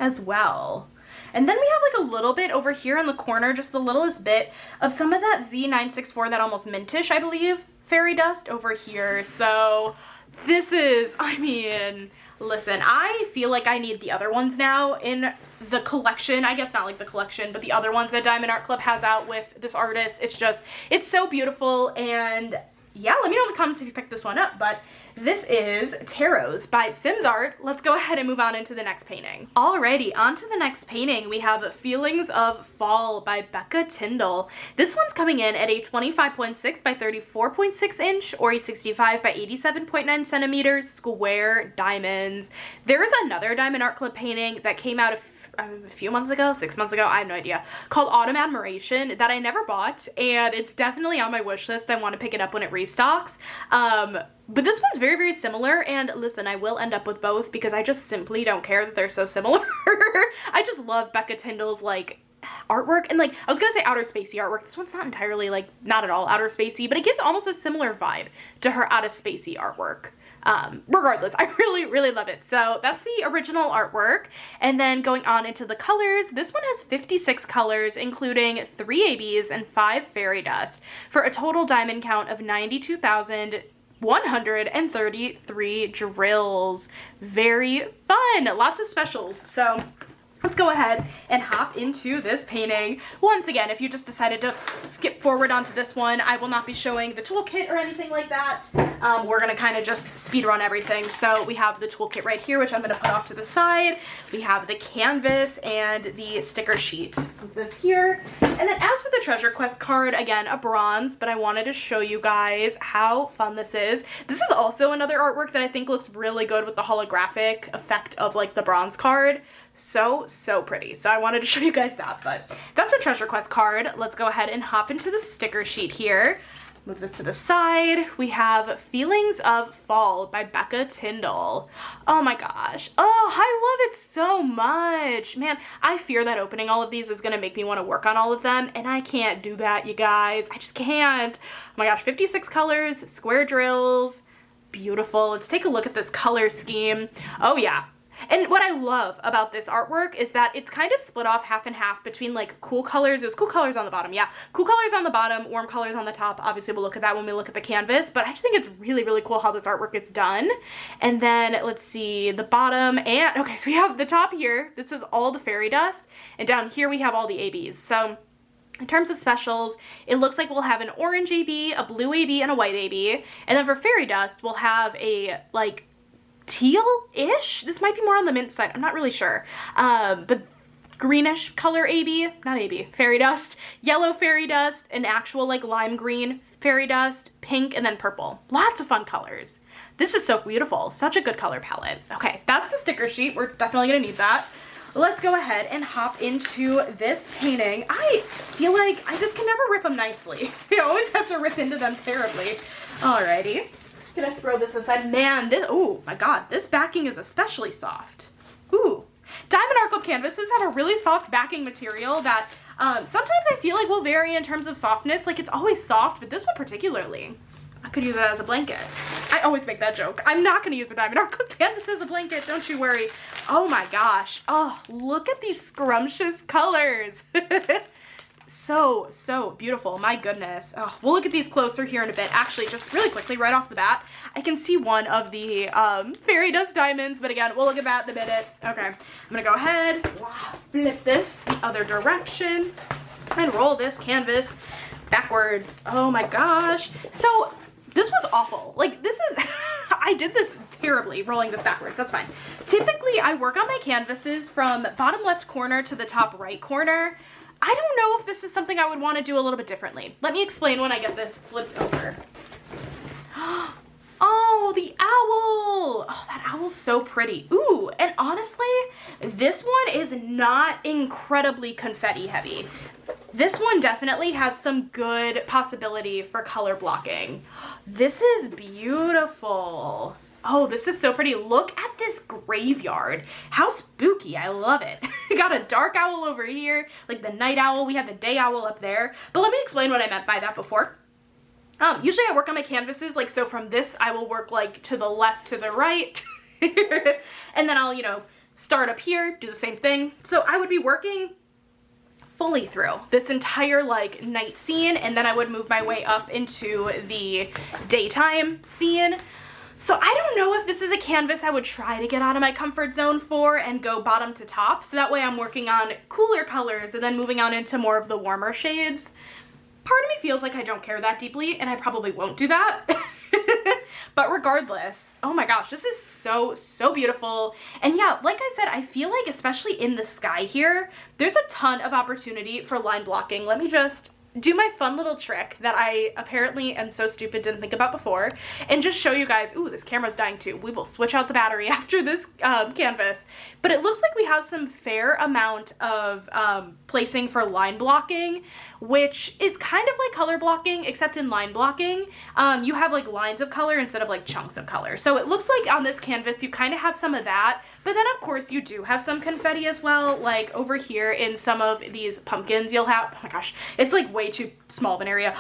as well. And then we have like a little bit over here in the corner, just the littlest bit of some of that Z964, that almost mintish, I believe, fairy dust over here. So this is, I mean, listen, I feel like I need the other ones now in the collection. I guess not like the collection, but the other ones that Diamond Art Club has out with this artist. It's just, it's so beautiful. And yeah, let me know in the comments if you picked this one up, but this is Tarots by Simz Art. Let's go ahead and move on into the next painting. Alrighty, on to the next painting. We have Feelings of Fall by Becca Tindol. This one's coming in at a 25.6 by 34.6 inch or a 65 by 87.9 centimeters square diamonds. There is another Diamond Art Club painting that came out a few months ago, 6 months ago, I have no idea, called Autumn Admiration that I never bought, and it's definitely on my wish list. I want to pick it up when it restocks. But this one's very, very similar, and listen, I will end up with both because I just simply don't care that they're so similar. I just love Becca Tindol's, like, artwork, and like, I was gonna say outer spacey artwork. This one's not entirely, like, not at all outer spacey, but it gives almost a similar vibe to her outer spacey artwork. Regardless, I really, really love it. So that's the original artwork. And then going on into the colors, this one has 56 colors, including 3 ABs and 5 fairy dust, for a total diamond count of 92,133 drills. Very fun. Lots of specials. So let's go ahead and hop into this painting. Once again, if you just decided to skip forward onto this one, I will not be showing the toolkit or anything like that. We're gonna kind of just speed run everything. So we have the toolkit right here, which I'm gonna put off to the side. We have the canvas and the sticker sheet of this here. And then as for the treasure quest card, again, a bronze, but I wanted to show you guys how fun this is. This is also another artwork that I think looks really good with the holographic effect of like the bronze card. So pretty. So I wanted to show you guys that, but that's a treasure quest card. Let's go ahead and hop into the sticker sheet here. Move this to the side. We have Feelings of Fall by Becca Tindol. Oh my gosh. Oh, I love it so much. Man, I fear that opening all of these is gonna make me want to work on all of them, and I can't do that, you guys. I just can't. Oh my gosh, 56 colors, square drills. Beautiful. Let's take a look at this color scheme. Oh yeah. And what I love about this artwork is that it's kind of split off half and half between like cool colors. There's cool colors on the bottom, yeah. Cool colors on the bottom, warm colors on the top. Obviously we'll look at that when we look at the canvas, but I just think it's really, really cool how this artwork is done. And then let's see the bottom, and okay, so we have the top here. This is all the fairy dust, and down here we have all the ABs. So in terms of specials, it looks like we'll have an orange AB, a blue AB, and a white AB. And then for fairy dust, we'll have a like teal-ish? This might be more on the mint side, I'm not really sure. But greenish color AB, not AB, fairy dust, yellow fairy dust, an actual like lime green fairy dust, pink, and then purple. Lots of fun colors. This is so beautiful. Such a good color palette. Okay, that's the sticker sheet. We're definitely gonna need that. Let's go ahead and hop into this painting. I feel like I just can never rip them nicely. I always have to rip into them terribly. Alrighty. Gonna throw this aside. Man, this, oh my god, this backing is especially soft. Ooh. Diamond Art Club canvases have a really soft backing material that sometimes I feel like will vary in terms of softness. Like it's always soft, but this one particularly, I could use it as a blanket. I always make that joke. I'm not gonna use a Diamond Art Club canvas as a blanket, don't you worry. Oh my gosh. Oh, look at these scrumptious colors. So beautiful, my goodness. Oh, we'll look at these closer here in a bit. Actually, just really quickly, right off the bat, I can see one of the fairy dust diamonds, but again, we'll look at that in a minute. Okay, I'm gonna go ahead, flip this the other direction, and roll this canvas backwards. Oh my gosh. So this was awful. Like this is, I did this terribly, rolling this backwards, that's fine. Typically, I work on my canvases from bottom left corner to the top right corner. I don't know if this is something I would want to do a little bit differently. Let me explain when I get this flipped over. Oh, the owl. Oh, that owl's so pretty. Ooh, and honestly, this one is not incredibly confetti heavy. This one definitely has some good possibility for color blocking. This is beautiful. Oh, this is so pretty. Look at this graveyard. How spooky. I love it. We got a dark owl over here, like the night owl. We have the day owl up there. But let me explain what I meant by that before. Usually I work on my canvases, like, so from this, I will work like to the left to the right. And then I'll, you know, start up here, do the same thing. So I would be working fully through this entire like night scene, and then I would move my way up into the daytime scene. So I don't know if this is a canvas I would try to get out of my comfort zone for and go bottom to top. So that way I'm working on cooler colors and then moving on into more of the warmer shades. Part of me feels like I don't care that deeply, and I probably won't do that. But regardless, oh my gosh, this is so beautiful. And yeah, like I said, I feel like especially in the sky here, there's a ton of opportunity for line blocking. Let me just do my fun little trick that I apparently am so stupid didn't think about before, and just show you guys, ooh, this camera's dying too. We will switch out the battery after this canvas. But it looks like we have some fair amount of placing for line blocking, which is kind of like color blocking, except in line blocking, you have like lines of color instead of like chunks of color. So it looks like on this canvas, you kind of have some of that, but then of course you do have some confetti as well. Like over here in some of these pumpkins, you'll have, oh my gosh, it's like way too small of an area.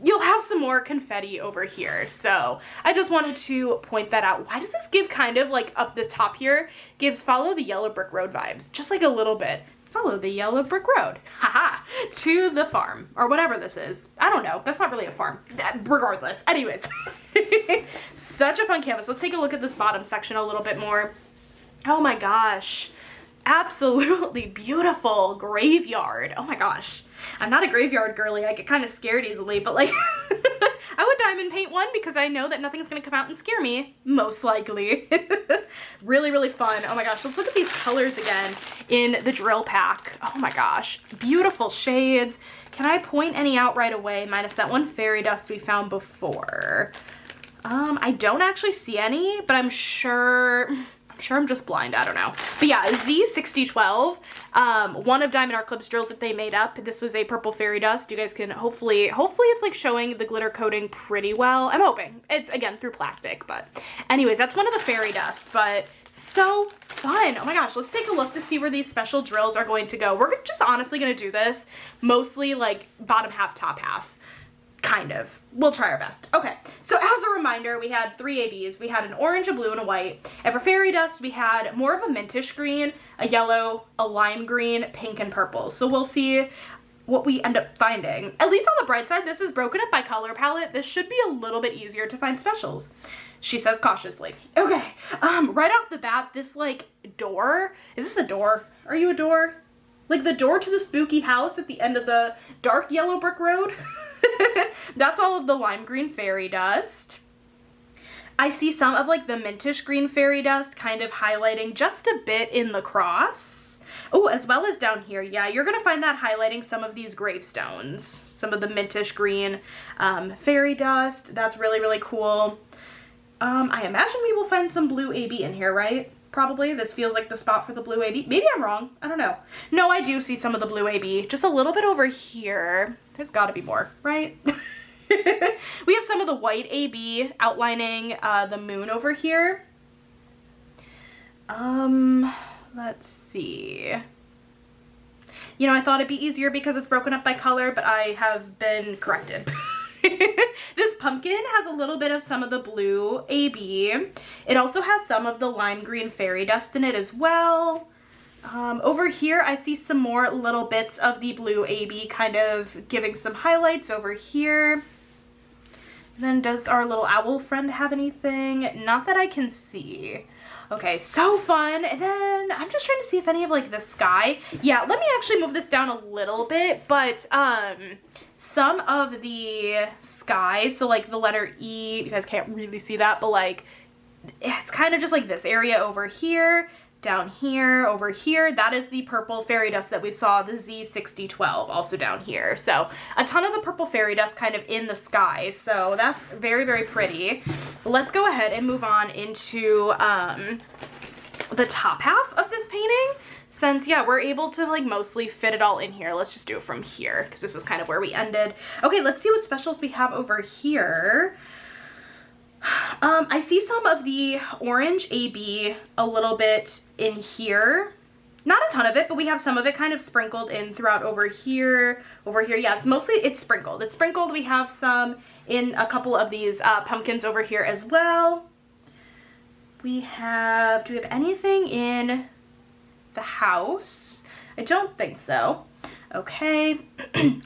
You'll have some more confetti over here. So I just wanted to point that out. Why does this give kind of like up this top here, gives follow the yellow brick road vibes, just like a little bit. Follow the yellow brick road, haha, to the farm, or whatever this is. I don't know, that's not really a farm, regardless. Anyways, such a fun canvas. Let's take a look at this bottom section a little bit more. Oh my gosh, absolutely beautiful graveyard. Oh my gosh, I'm not a graveyard girly, I get kind of scared easily, but like, I would diamond paint one because I know that nothing's gonna come out and scare me, most likely. Really, really fun. Oh my gosh, let's look at these colors again in the drill pack. Oh my gosh, beautiful shades. Can I point any out right away, minus that one fairy dust we found before? I don't actually see any, but I'm sure I'm just blind, I don't know. But yeah, Z6012, one of Diamond Art Club's drills that they made up. This was a purple fairy dust. You guys can hopefully it's like showing the glitter coating pretty well. I'm hoping. It's again through plastic, but anyways, that's one of the fairy dust, but so fun. Oh my gosh, let's take a look to see where these special drills are going to go. We're just honestly gonna do this mostly like bottom half, top half. Kind of. We'll try our best. Okay, so as a reminder, we had 3 ABs. We had an orange, a blue, and a white. And for fairy dust, we had more of a mintish green, a yellow, a lime green, pink, and purple. So we'll see what we end up finding. At least on the bright side, this is broken up by color palette. This should be a little bit easier to find specials, she says cautiously. Okay, right off the bat, this like door, is this a door? Are you a door? Like the door to the spooky house at the end of the dark yellow brick road? That's all of the lime green fairy dust. I see some of like the mintish green fairy dust kind of highlighting just a bit in the cross. Oh, as well as down here. Yeah, you're gonna find that highlighting some of these gravestones. Some of the mintish green fairy dust. That's really, really cool. I imagine we will find some blue AB in here, right? Probably. This feels like the spot for the blue AB. Maybe I'm wrong. I don't know. No, I do see some of the blue AB. Just a little bit over here. There's got to be more, right? We have some of the white AB outlining the moon over here. Let's see. You know, I thought it'd be easier because it's broken up by color, but I have been corrected. This pumpkin has a little bit of some of the blue AB. It also has some of the lime green fairy dust in it as well. Over here, I see some more little bits of the blue AB kind of giving some highlights over here. And then does our little owl friend have anything? Not that I can see. Okay, so fun. And then I'm just trying to see if any of like the sky. Yeah, let me actually move this down a little bit, but some of the sky, so like the letter E, you guys can't really see that, but like it's kind of just like this area over here, down here, over here. That is the purple fairy dust that we saw, the Z6012, also down here. So a ton of the purple fairy dust kind of in the sky. So that's very, very pretty. Let's go ahead and move on into the top half of this painting. Since, yeah, we're able to like mostly fit it all in here. Let's just do it from here because this is kind of where we ended. Okay, let's see what specials we have over here. I see some of the orange AB a little bit in here. Not a ton of it, but we have some of it kind of sprinkled in throughout over here. Over here, yeah, it's sprinkled. It's sprinkled. We have some in a couple of these pumpkins over here as well. Do we have anything in the house? I don't think so. Okay.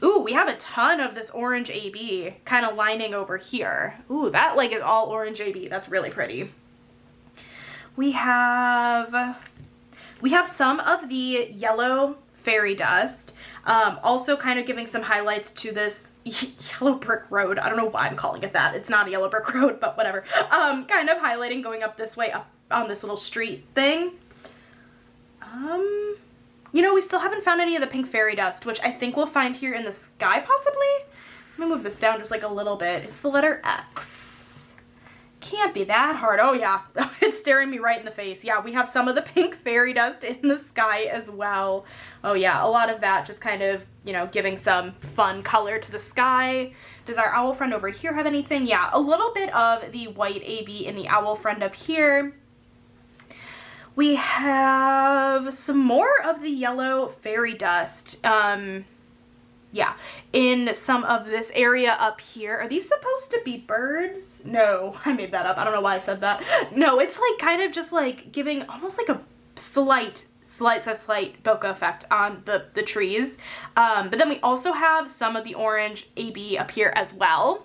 Ooh, we have a ton of this orange AB kind of lining over here. Ooh, that like is all orange AB. That's really pretty. We have some of the yellow fairy dust. Also kind of giving some highlights to this yellow brick road. I don't know why I'm calling it that. It's not a yellow brick road, but whatever. Kind of highlighting going up this way, up on this little street thing. You know, we still haven't found any of the pink fairy dust, which I think we'll find here in the sky, possibly. Let me move this down just like a little bit. It's the letter X. Can't be that hard. Oh yeah, it's staring me right in the face. Yeah, we have some of the pink fairy dust in the sky as well. Oh yeah, a lot of that just kind of, you know, giving some fun color to the sky. Does our owl friend over here have anything? Yeah, a little bit of the white AB in the owl friend up here. We have some more of the yellow fairy dust. Yeah, in some of this area up here. Are these supposed to be birds? No, I made that up. I don't know why I said that. No, it's like kind of just like giving almost like a slight bokeh effect on the trees. But then we also have some of the orange AB up here as well.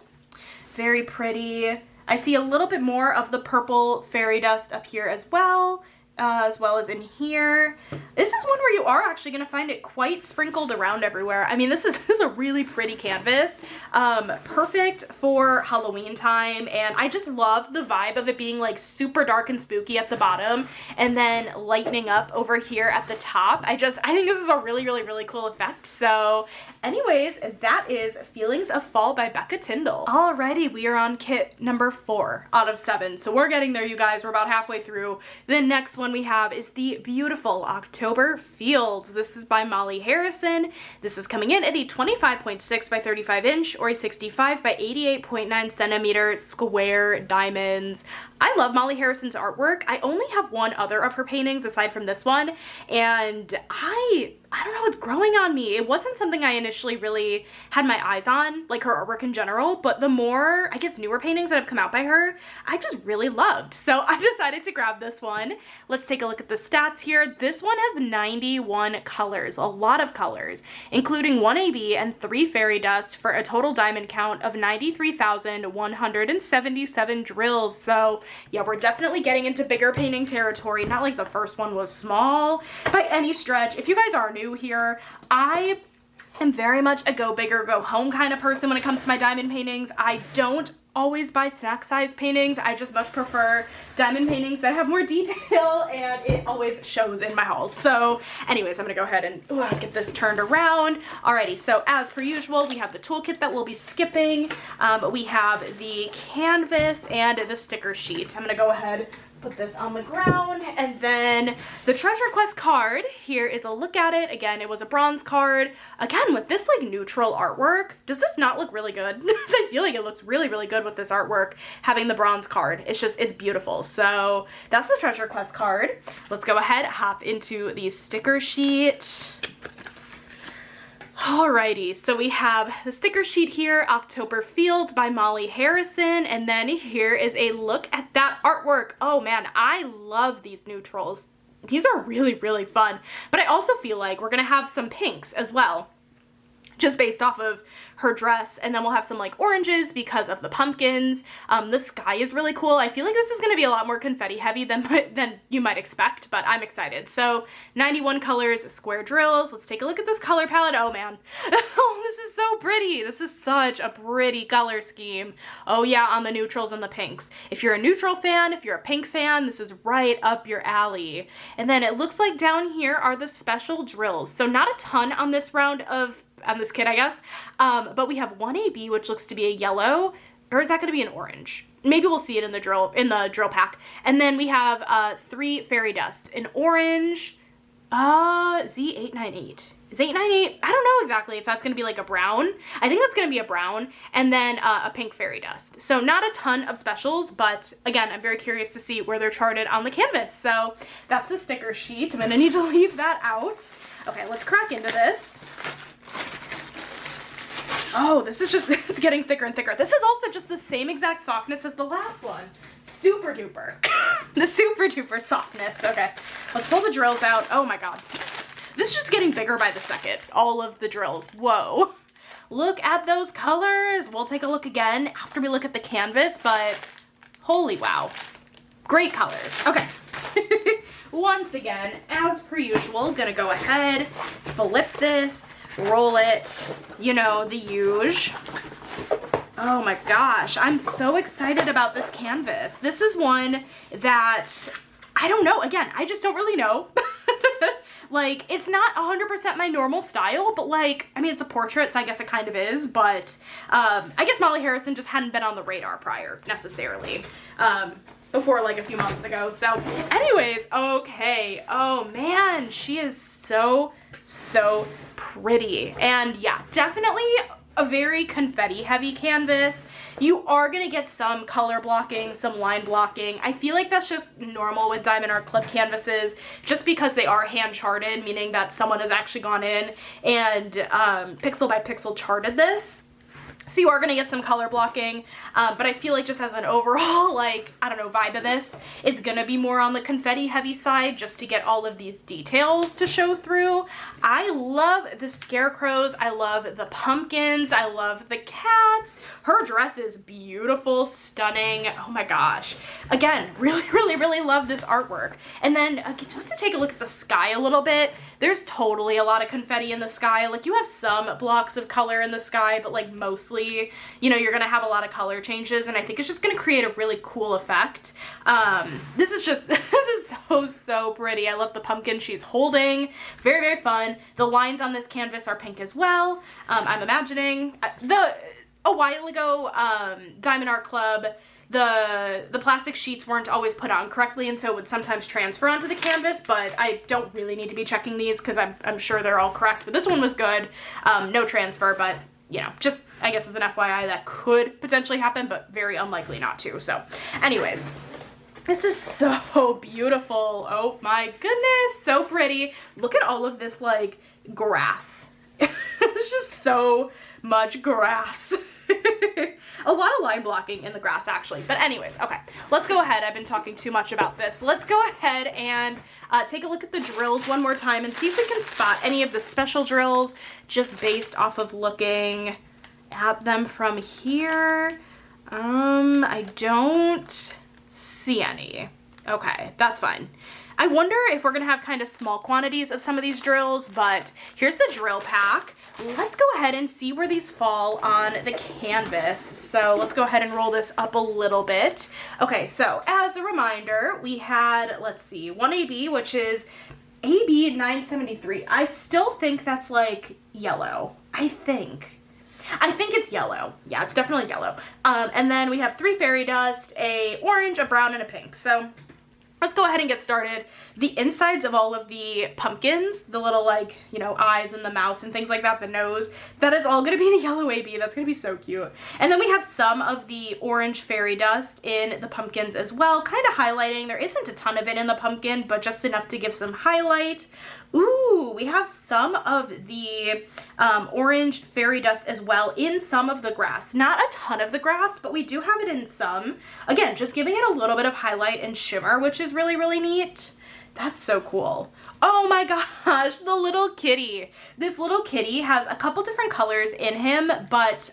Very pretty. I see a little bit more of the purple fairy dust up here as well as in here. This is one where you are actually going to find it quite sprinkled around everywhere. I mean, this is a really pretty canvas. Perfect for Halloween time, and I just love the vibe of it being like super dark and spooky at the bottom and then lightening up over here at the top. I think this is a really cool effect. So anyways, that is Feelings of Fall by Becca Tindol. Alrighty, we are on kit number 4 out of 7. So we're getting there, you guys. We're about halfway through. The next one we have is the beautiful October Fields. This is by Molly Harrison. This is coming in at a 25.6 by 35 inch or a 65 by 88.9 centimeter square diamonds. I love Molly Harrison's artwork. I only have one other of her paintings aside from this one, and I don't know, it's growing on me. It wasn't something I initially really had my eyes on, like her artwork in general, but the more, I guess, newer paintings that have come out by her, I just really loved. So I decided to grab this one. Let's take a look at the stats here. This one has 91 colors, a lot of colors, including 1 AB and 3 fairy dust for a total diamond count of 93,177 drills. So yeah, we're definitely getting into bigger painting territory. Not like the first one was small by any stretch. If you guys are new here, I am very much a go big or go home kind of person when it comes to my diamond paintings. I don't always buy snack size paintings. I just much prefer diamond paintings that have more detail, and it always shows in my hauls. So anyways, I'm gonna go ahead and get this turned around. Alrighty, so as per usual, we have the toolkit that we'll be skipping. We have the canvas and the sticker sheet. I'm gonna go ahead, put this on the ground, and then the treasure quest card. Here is a look at it. Again, it was a bronze card. Again, with this like neutral artwork, does this not look really good? I feel like it looks really good with this artwork, having the bronze card. It's beautiful. So that's the treasure quest card. Let's go ahead, hop into the sticker sheet. Alrighty, so we have the sticker sheet here, October Fields by Molly Harrison, and then here is a look at that artwork. Oh man, I love these neutrals. These are really fun, but I also feel like we're gonna have some pinks as well, just based off of her dress, and then we'll have some like oranges because of the pumpkins. The sky is really cool. I feel like this is going to be a lot more confetti heavy than you might expect, but I'm excited. So 91 colors, square drills. Let's take a look at this color palette. Oh man, oh, this is so pretty. This is such a pretty color scheme. Oh yeah, on the neutrals and the pinks. If you're a neutral fan, if you're a pink fan, this is right up your alley. And then it looks like down here are the special drills. So not a ton on this on this kit, I guess, but we have 1 AB, which looks to be a yellow, or is that going to be an orange? Maybe we'll see it in the drill pack. And then we have 3 fairy dust, an orange, Z898. Is 898? I don't know exactly if that's going to be like a brown. I think that's going to be a brown, and then a pink fairy dust. So not a ton of specials, but again, I'm very curious to see where they're charted on the canvas. So that's the sticker sheet. I'm going to need to leave that out. Okay, let's crack into this. Oh, this is just, it's getting thicker and thicker. This is also just the same exact softness as the last one. Super duper. The super duper softness. Okay, let's pull the drills out. Oh my god. This is just getting bigger by the second. All of the drills. Whoa. Look at those colors. We'll take a look again after we look at the canvas, but holy wow. Great colors. Okay. Once again, as per usual, gonna go ahead, flip this, roll it, you know, the huge. Oh my gosh, I'm so excited about this canvas. This is one that, I don't know, again, I just don't really know. Like, it's not 100% my normal style, but like, I mean, it's a portrait, so I guess it kind of is, but I guess Molly Harrison just hadn't been on the radar prior, necessarily, before like a few months ago. So anyways, okay. Oh man, she is so pretty. And yeah, definitely a very confetti heavy canvas. You are gonna get some color blocking, some line blocking. I feel like that's just normal with Diamond Art Club canvases, just because they are hand charted, meaning that someone has actually gone in and pixel by pixel charted this. So you are going to get some color blocking, but I feel like just as an overall, like, I don't know, vibe of this, it's going to be more on the confetti heavy side just to get all of these details to show through. I love the scarecrows. I love the pumpkins. I love the cats. Her dress is beautiful, stunning. Oh my gosh. Again, really love this artwork. And then just to take a look at the sky a little bit, there's totally a lot of confetti in the sky. Like, you have some blocks of color in the sky, but like mostly, you know, you're gonna have a lot of color changes, and I think it's just gonna create a really cool effect. This is so pretty. I love the pumpkin she's holding. Very fun. The lines on this canvas are pink as well. I'm imagining a while ago, Diamond Art Club, the plastic sheets weren't always put on correctly, and so it would sometimes transfer onto the canvas, but I don't really need to be checking these because I'm sure they're all correct. But this one was good. No transfer, but you know, just I guess as an FYI, that could potentially happen, but very unlikely not to. So anyways, this is so beautiful. Oh my goodness, so pretty. Look at all of this like grass. It's just so much grass. A lot of line blocking in the grass, actually. But anyways, okay, let's go ahead. I've been talking too much about this. Let's go ahead and take a look at the drills one more time and see if we can spot any of the special drills just based off of looking at them from here. I don't see any. Okay, that's fine. I wonder if we're gonna have kind of small quantities of some of these drills, but here's the drill pack. Let's go ahead and see where these fall on the canvas. So let's go ahead and roll this up a little bit. Okay, so as a reminder, we had, let's see, 1AB, which is AB 973. I still think that's like yellow. I think it's yellow. Yeah, it's definitely yellow. And then we have 3 fairy dust, a orange, a brown, and a pink. So let's go ahead and get started. The insides of all of the pumpkins, the little like, you know, eyes and the mouth and things like that, the nose, that is all gonna be the yellow AB. That's gonna be so cute. And then we have some of the orange fairy dust in the pumpkins as well, kind of highlighting. There isn't a ton of it in the pumpkin, but just enough to give some highlight. Ooh, we have some of the orange fairy dust as well in some of the grass. Not a ton of the grass, but we do have it in some. Again, just giving it a little bit of highlight and shimmer, which is really neat. That's so cool. Oh my gosh, the little kitty. This little kitty has a couple different colors in him, but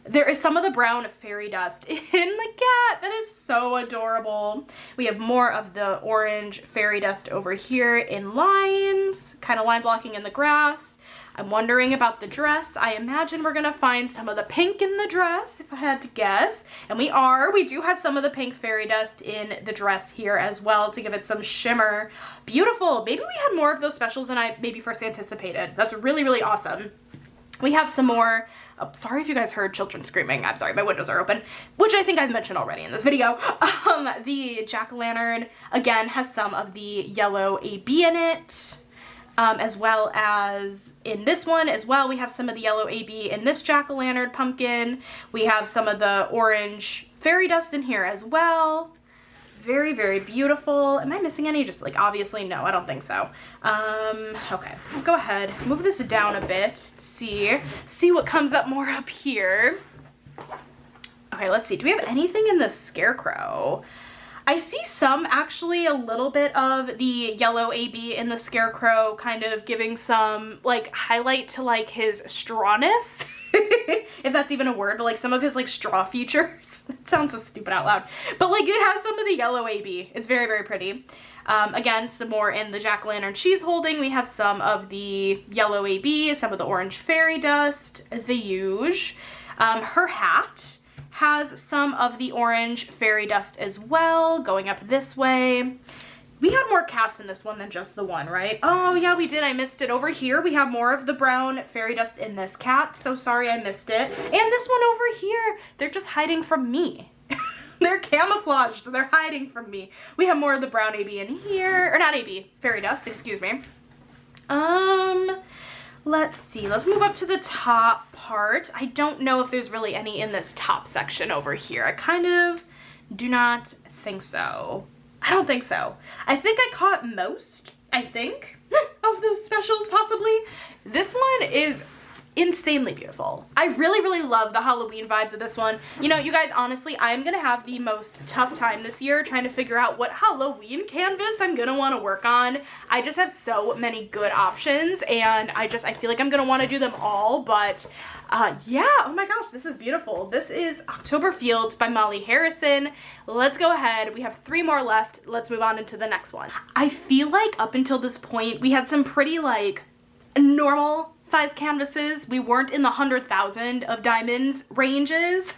there is some of the brown fairy dust in the cat. That is so adorable. We have more of the orange fairy dust over here in lines, kind of line blocking in the grass. I'm wondering about the dress. I imagine we're gonna find some of the pink in the dress, if I had to guess. And we do have some of the pink fairy dust in the dress here as well to give it some shimmer. Beautiful. Maybe we had more of those specials than I maybe first anticipated. That's really awesome. We have some more, oh, sorry if you guys heard children screaming, I'm sorry, my windows are open, which I think I've mentioned already in this video. The jack-o'-lantern, again, has some of the yellow AB in it, as well as in this one as well, we have some of the yellow AB in this jack-o'-lantern pumpkin. We have some of the orange fairy dust in here as well. Very beautiful. Am I missing any? Just like, obviously, no, I don't think so. Okay, let's go ahead, move this down a bit, see what comes up more up here. Okay, let's see. Do we have anything in the scarecrow? I see some, actually, a little bit of the yellow AB in the scarecrow, kind of giving some, like, highlight to, like, his strawness, if that's even a word, but, like, some of his, like, straw features. That sounds so stupid out loud. But, like, it has some of the yellow AB. It's very pretty. Again, some more in the jack-o'-lantern she's holding. We have some of the yellow AB, some of the orange fairy dust, the huge. Her hat has some of the orange fairy dust as well, going up this way. We had more cats in this one than just the one, right? Oh yeah, we did. I missed it. Over here, we have more of the brown fairy dust in this cat. So sorry I missed it. And this one over here, they're just hiding from me. They're camouflaged. They're hiding from me. We have more of the brown AB in here. Or not AB, fairy dust, excuse me. Let's see. Let's move up to the top part. I don't know if there's really any in this top section over here. I kind of do not think so. I don't think so. I think I caught most, I think, of those specials possibly. This one is insanely beautiful. I really, really love the Halloween vibes of this one. You know, you guys, honestly, I'm gonna have the most tough time this year trying to figure out what Halloween canvas I'm gonna want to work on. I just have so many good options, and I feel like I'm gonna want to do them all, but yeah, oh my gosh, this is beautiful. This is October Fields by Molly Harrison. Let's go ahead. We have 3 more left. Let's move on into the next one. I feel like up until this point, we had some pretty like normal size canvases. We weren't in the 100,000 of diamonds ranges.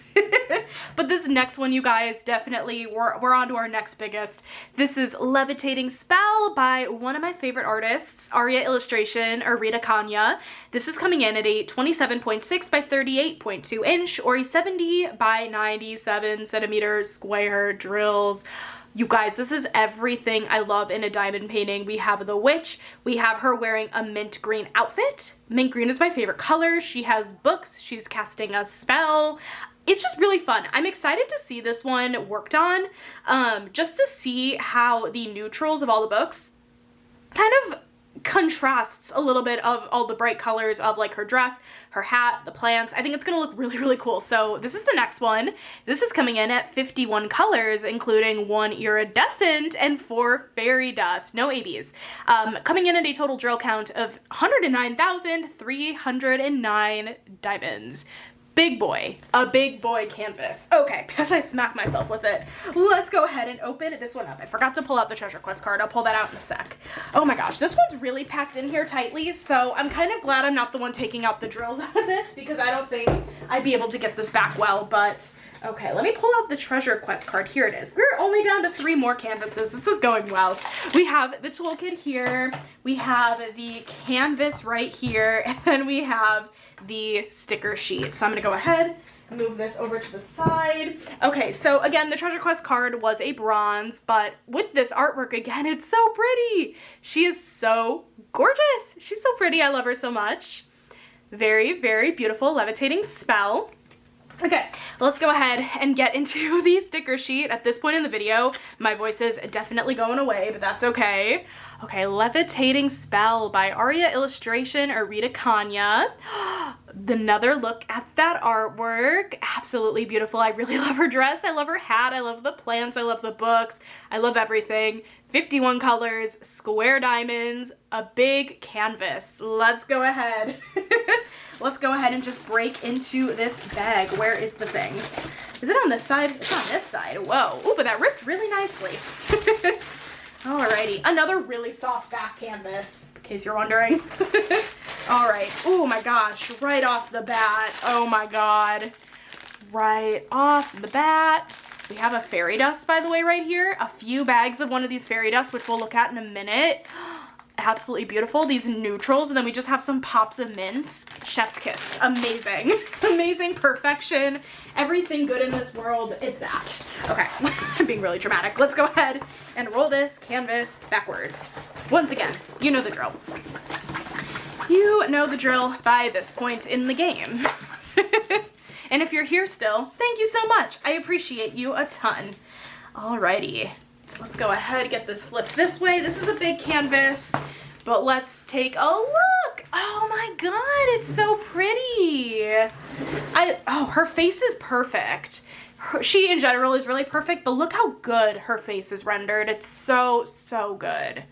But this next one, you guys, definitely we're on to our next biggest. This is Levitating Spell by one of my favorite artists, Arya illustration, Arya Kanya. This is coming in at a 27.6 by 38.2 inch or a 70 by 97 centimeter square drills. You guys, this is everything I love in a diamond painting. We have the witch. We have her wearing a mint green outfit. Mint green is my favorite color. She has books. She's casting a spell. It's just really fun. I'm excited to see this one worked on, just to see how the neutrals of all the books kind of contrasts a little bit of all the bright colors of like her dress, her hat, the plants. I think it's gonna look really, really cool. So this is the next one. This is coming in at 51 colors, including 1 iridescent and 4 fairy dust, no ABs. Coming in at a total drill count of 109,309 diamonds. Big boy, a big boy canvas. Okay, because I smacked myself with it, let's go ahead and open this one up. I forgot to pull out the treasure quest card. I'll pull that out in a sec. Oh my gosh, this one's really packed in here tightly, so I'm kind of glad I'm not the one taking out the drills out of this, because I don't think I'd be able to get this back well, but okay, let me pull out the treasure quest card. Here it is. We're only down to 3 more canvases. This is going well. We have the toolkit here, we have the canvas right here, and then we have the sticker sheet. So I'm gonna go ahead and move this over to the side. Okay, so again, the treasure quest card was a bronze, but with this artwork again, it's so pretty. She is so gorgeous. She's so pretty. I love her so much. Very, very beautiful levitating spell. Okay, let's go ahead and get into the sticker sheet. At this point in the video, my voice is definitely going away, but that's okay. Okay, Levitating Spell by Arya illustration, Arya Kanya. Another look at that artwork. Absolutely beautiful. I really love her dress. I love her hat. I love the plants. I love the books. I love everything. 51 colors, square diamonds, a big canvas. Let's go ahead. Let's go ahead and just break into this bag. Where is the thing? Is it on this side? It's on this side. Whoa. Ooh, but that ripped really nicely. Alrighty. Another really soft back canvas, in case you're wondering. Alright. Oh my gosh. Right off the bat. Oh my god. Right off the bat. We have a fairy dust, by the way, right here. A few bags of one of these fairy dust, which we'll look at in a minute. Absolutely beautiful. These neutrals, and then we just have some pops of mints. Chef's kiss. Amazing. Amazing perfection. Everything good in this world, it's that. Okay, I'm being really dramatic. Let's go ahead and roll this canvas backwards. Once again, you know the drill. You know the drill by this point in the game. And if you're here still, thank you so much. I appreciate you a ton. Alrighty. Let's go ahead and get this flipped this way. This is a big canvas, but let's take a look. Oh my god, it's so pretty. Oh, her face is perfect. She in general is really perfect, but look how good her face is rendered. It's so, so good.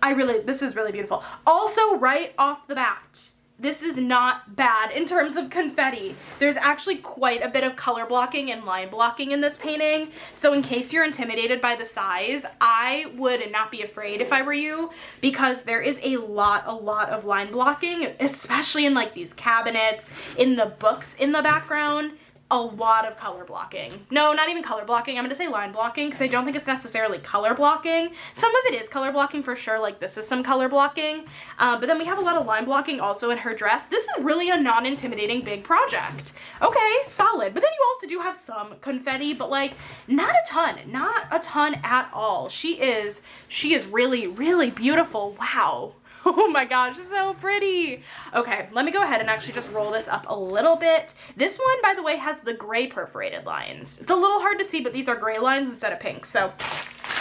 This is really beautiful. Also, right off the bat, this is not bad in terms of confetti. There's actually quite a bit of color blocking and line blocking in this painting. So in case you're intimidated by the size, I would not be afraid if I were you, because there is a lot of line blocking, especially in like these cabinets, in the books in the background. a lot of color blocking. No, not even color blocking. I'm gonna say line blocking because I don't think it's necessarily color blocking. Some of it is color blocking for sure, like this is some color blocking. But then we have a lot of line blocking also in her dress. This is really a non-intimidating big project. Okay, solid. But then you also do have some confetti, but like not a ton at all. She is really, really beautiful. Wow. Oh my gosh, it's so pretty. Okay, let me go ahead and actually just roll this up a little bit. This one, by the way, has the gray perforated lines. It's a little hard to see, but these are gray lines instead of pink. So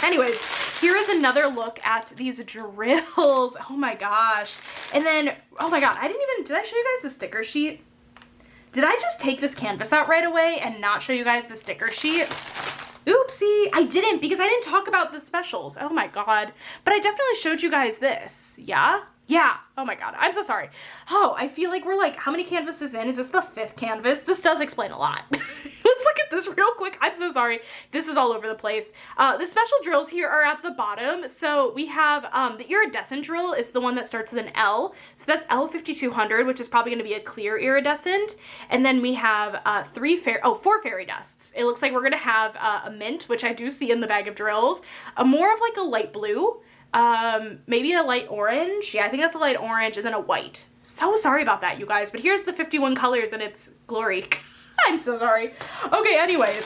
anyways, here is another look at these drills. Oh my gosh. And then, oh my God, did I show you guys the sticker sheet? Did I just take this canvas out right away and not show you guys the sticker sheet? Oopsie, I didn't because I didn't talk about the specials. Oh my God. But I definitely showed you guys this. Yeah? Yeah. Oh my God. I'm so sorry. Oh, I feel like we're like, how many canvases in? Is this the 5th canvas? This does explain a lot. Let's look at this real quick. I'm so sorry. This is all over the place. The special drills here are at the bottom. So we have the iridescent drill is the one that starts with an L. So that's L5200, which is probably going to be a clear iridescent. And then we have 4 fairy dusts. It looks like we're going to have a mint, which I do see in the bag of drills. More of like a light blue. Maybe a light orange. Yeah, I think that's a light orange, and then a white. So sorry about that, you guys, but here's the 51 colors in its glory. I'm so sorry. Okay, anyways,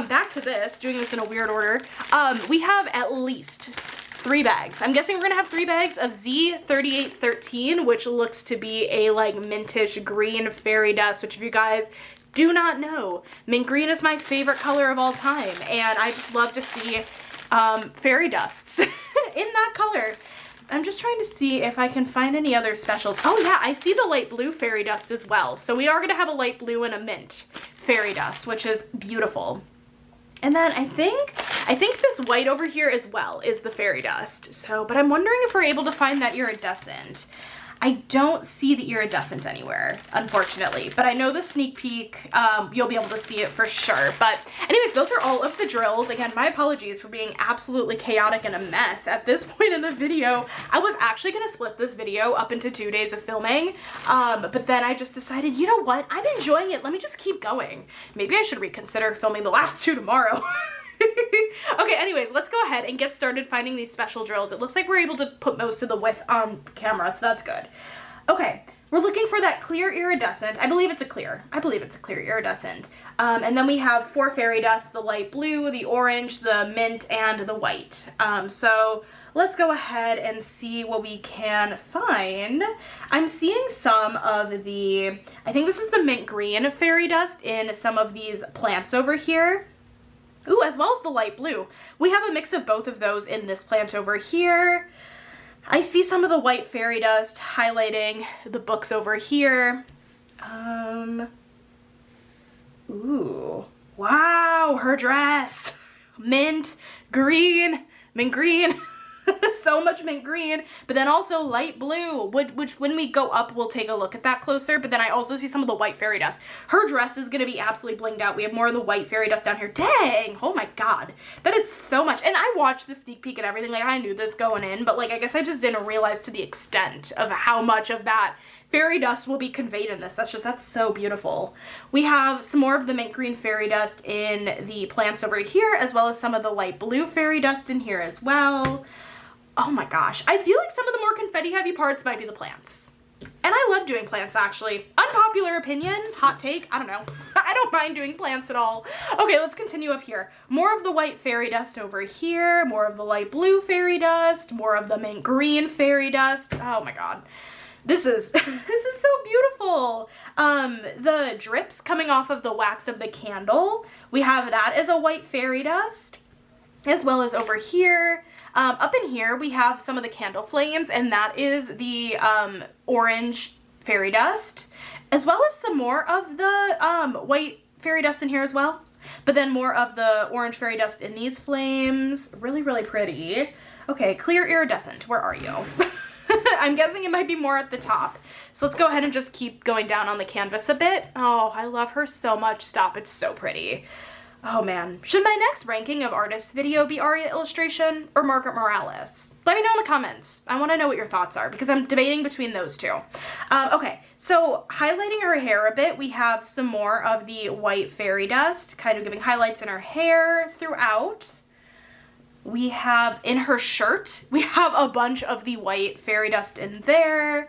back to this, doing this in a weird order. We have at least 3 bags. I'm guessing we're gonna have 3 bags of Z3813, which looks to be a like mintish green fairy dust, which if you guys do not know, mint green is my favorite color of all time, and I just love to see fairy dusts in that color. I'm just trying to see if I can find any other specials. Oh yeah, I see the light blue fairy dust as well. So we are going to have a light blue and a mint fairy dust, which is beautiful. And then I think this white over here as well is the fairy dust. So, but I'm wondering if we're able to find that iridescent. I don't see the iridescent anywhere, unfortunately, but I know the sneak peek, you'll be able to see it for sure. But anyways, those are all of the drills. Again, my apologies for being absolutely chaotic and a mess at this point in the video. I was actually gonna split this video up into 2 days of filming, but then I just decided, you know what, I'm enjoying it, let me just keep going. Maybe I should reconsider filming the last 2 tomorrow. Okay, anyways, let's go ahead and get started finding these special drills. It looks like we're able to put most of the width on camera, so that's good. Okay, we're looking for that clear iridescent. I believe it's a clear iridescent. And then we have 4 fairy dust, the light blue, the orange, the mint, and the white. So let's go ahead and see what we can find. I'm seeing some of the, I think this is the mint green fairy dust in some of these plants over here. Ooh, as well as the light blue. We have a mix of both of those in this plant over here. I see some of the white fairy dust highlighting the books over here. Ooh, wow, her dress. Mint green. So much mint green, but then also light blue, which when we go up, we'll take a look at that closer. But then I also see some of the white fairy dust. Her dress is going to be absolutely blinged out. We have more of the white fairy dust down here. Dang, oh my God, that is so much. And I watched the sneak peek and everything, like I knew this going in, but like I guess I just didn't realize to the extent of how much of that fairy dust will be conveyed in this. That's so beautiful. We have some more of the mint green fairy dust in the plants over here, as well as some of the light blue fairy dust in here as well. Oh my gosh, I feel like some of the more confetti heavy parts might be the plants. And I love doing plants, actually. Unpopular opinion, hot take, I don't know. I don't mind doing plants at all. Okay, let's continue up here. More of the white fairy dust over here, more of the light blue fairy dust, more of the mint green fairy dust. Oh my God. This is so beautiful. The drips coming off of the wax of the candle, we have that as a white fairy dust, as well as over here. Up in here, we have some of the candle flames, and that is the orange fairy dust, as well as some more of the white fairy dust in here as well. But then more of the orange fairy dust in these flames. Really, really pretty. Okay, clear iridescent, where are you? I'm guessing it might be more at the top. So let's go ahead and just keep going down on the canvas a bit. Oh, I love her so much. Stop, it's so pretty. Oh man, should my next ranking of artists video be Arya illustration or Margaret Morales? Let me know in the comments. I want to know what your thoughts are because I'm debating between those two. Okay, so highlighting her hair a bit, we have some more of the white fairy dust, kind of giving highlights in her hair throughout. We have in her shirt, we have a bunch of the white fairy dust in there.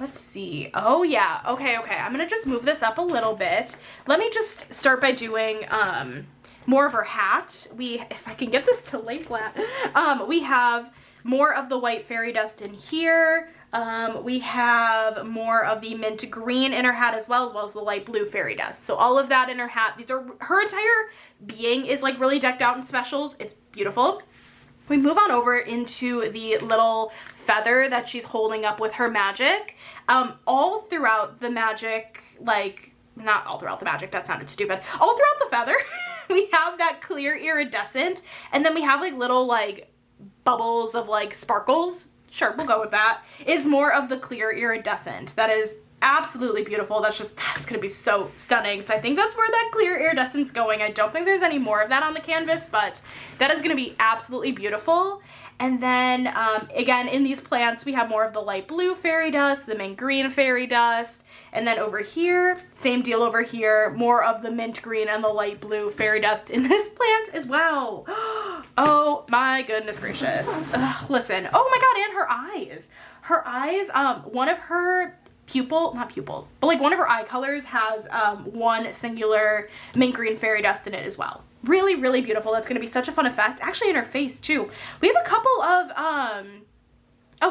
Let's see. Oh yeah, okay. I'm gonna just move this up a little bit. Let me just start by doing more of her hat. If I can get this to lay flat, we have more of the white fairy dust in here. We have more of the mint green in her hat as well as the light blue fairy dust. So all of that in her hat. These are, her entire being is like really decked out in specials. It's beautiful. We move on over into the little feather that she's holding up with her magic. All throughout the magic, like, not all throughout the magic, that sounded stupid. All throughout the feather, we have that clear iridescent, and then we have like little like bubbles of like sparkles. Sure, we'll go with that. It's more of the clear iridescent. That is absolutely beautiful. That's gonna be so stunning. So I think that's where that clear iridescent's going. I don't think there's any more of that on the canvas, but that is gonna be absolutely beautiful. And then again, in these plants, we have more of the light blue fairy dust, the mint green fairy dust, and then over here, same deal over here, more of the mint green and the light blue fairy dust in this plant as well. Oh my goodness gracious. Ugh, listen, oh my God, and her eyes. Her eyes, one of her not pupils, but like one of her eye colors has one singular mint green fairy dust in it as well. Really, really beautiful. That's going to be such a fun effect. Actually in her face too. We have a couple of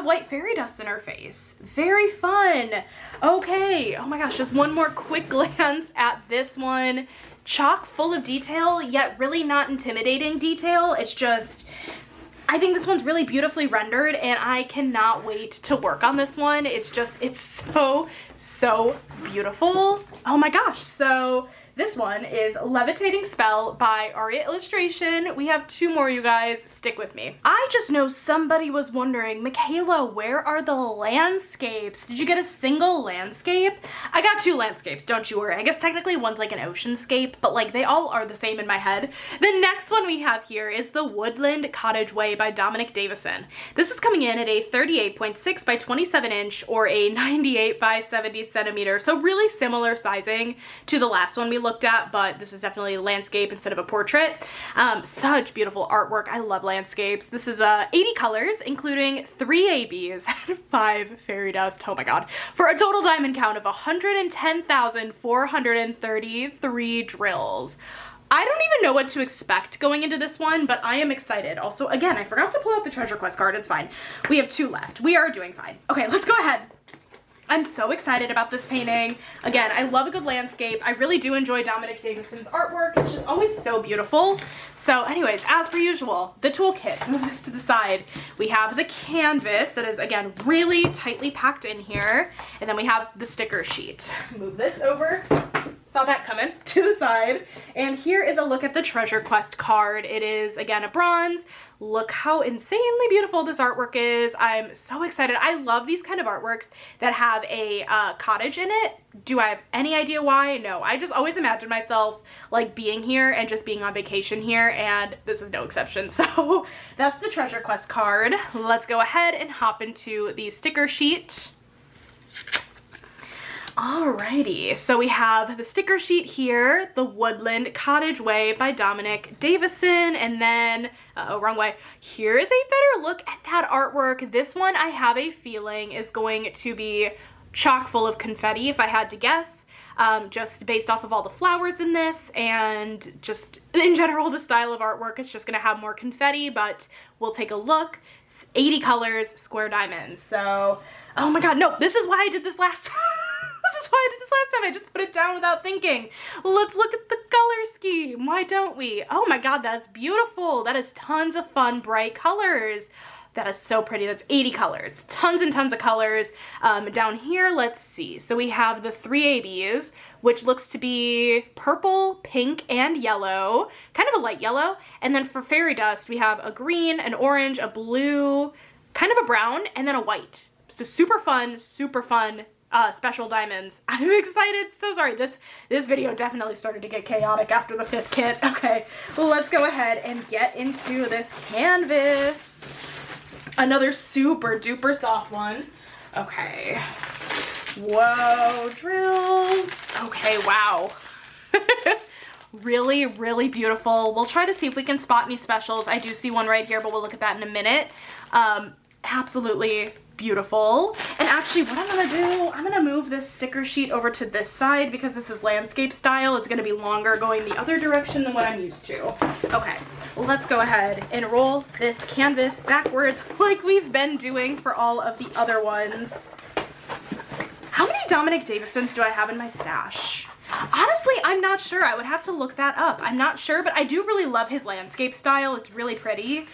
white fairy dust in her face. Very fun. Okay. Oh my gosh, just one more quick glance at this one. Chock full of detail, yet really not intimidating detail. It's just, I think this one's really beautifully rendered and I cannot wait to work on this one. It's so beautiful. Oh my gosh. So this one is Levitating Spell by Arya Illustration. We have two more, you guys. Stick with me. I just know somebody was wondering, Michaela, where are the landscapes? Did you get a single landscape? I got two landscapes, don't you worry. I guess technically one's like an oceanscape, but like they all are the same in my head. The next one we have here is the Woodland Cottage Way by Dominic Davison. This is coming in at a 38.6 by 27 inch or a 98 by 70 centimeter. So really similar sizing to the last one we looked at, but this is definitely landscape instead of a portrait. Such beautiful artwork. I love landscapes. This is 80 colors, including 3 ABs and 5 fairy dust. Oh my God. For a total diamond count of 110,433 drills. I don't even know what to expect going into this one, but I am excited. Also, again, I forgot to pull out the treasure quest card. It's fine. We have 2 left. We are doing fine. Okay, let's go ahead. I'm so excited about this painting. Again, I love a good landscape. I really do enjoy Dominic Davison's artwork. It's just always so beautiful. So anyways, as per usual, the toolkit, move this to the side. We have the canvas that is, again, really tightly packed in here. And then we have the sticker sheet. Move this over. Saw that coming, to the side. And here is a look at the treasure quest card. It is, again, a bronze. Look how insanely beautiful this artwork is. I'm so excited. I love these kind of artworks that have a cottage in it. Do I have any idea why? No, I just always imagine myself like being here and just being on vacation here, and this is no exception. So that's the treasure quest card. Let's go ahead and hop into the sticker sheet. Alrighty, so we have the sticker sheet here, the Woodland Cottage Way by Dominic Davison, and then, wrong way. Here is a better look at that artwork. This one I have a feeling is going to be chock full of confetti if I had to guess, just based off of all the flowers in this and just in general the style of artwork. It's just gonna have more confetti, but we'll take a look. It's 80 colors, square diamonds. So, oh my God, no, this is why I did this last time. This is why I did this last time. I just put it down without thinking. Let's look at the color scheme. Why don't we? Oh my God, that's beautiful. That is tons of fun, bright colors. That is so pretty. That's 80 colors. Tons and tons of colors. Down here, let's see. So we have the 3 ABs, which looks to be purple, pink, and yellow. Kind of a light yellow. And then for fairy dust, we have a green, an orange, a blue, kind of a brown, and then a white. So super fun special diamonds. I'm excited. So sorry. This video definitely started to get chaotic after the 5th kit. Okay, well, let's go ahead and get into this canvas. Another super duper soft one. Okay. Whoa, drills. Okay, wow. Really, really beautiful. We'll try to see if we can spot any specials. I do see one right here, but we'll look at that in a minute. Absolutely beautiful. And actually, what I'm gonna do, I'm gonna move this sticker sheet over to this side because this is landscape style. It's gonna be longer going the other direction than what I'm used to. Okay, let's go ahead and roll this canvas backwards like we've been doing for all of the other ones. How many Dominic Davisons do I have in my stash? Honestly, I'm not sure. I would have to look that up. I'm not sure, but I do really love his landscape style. It's really pretty.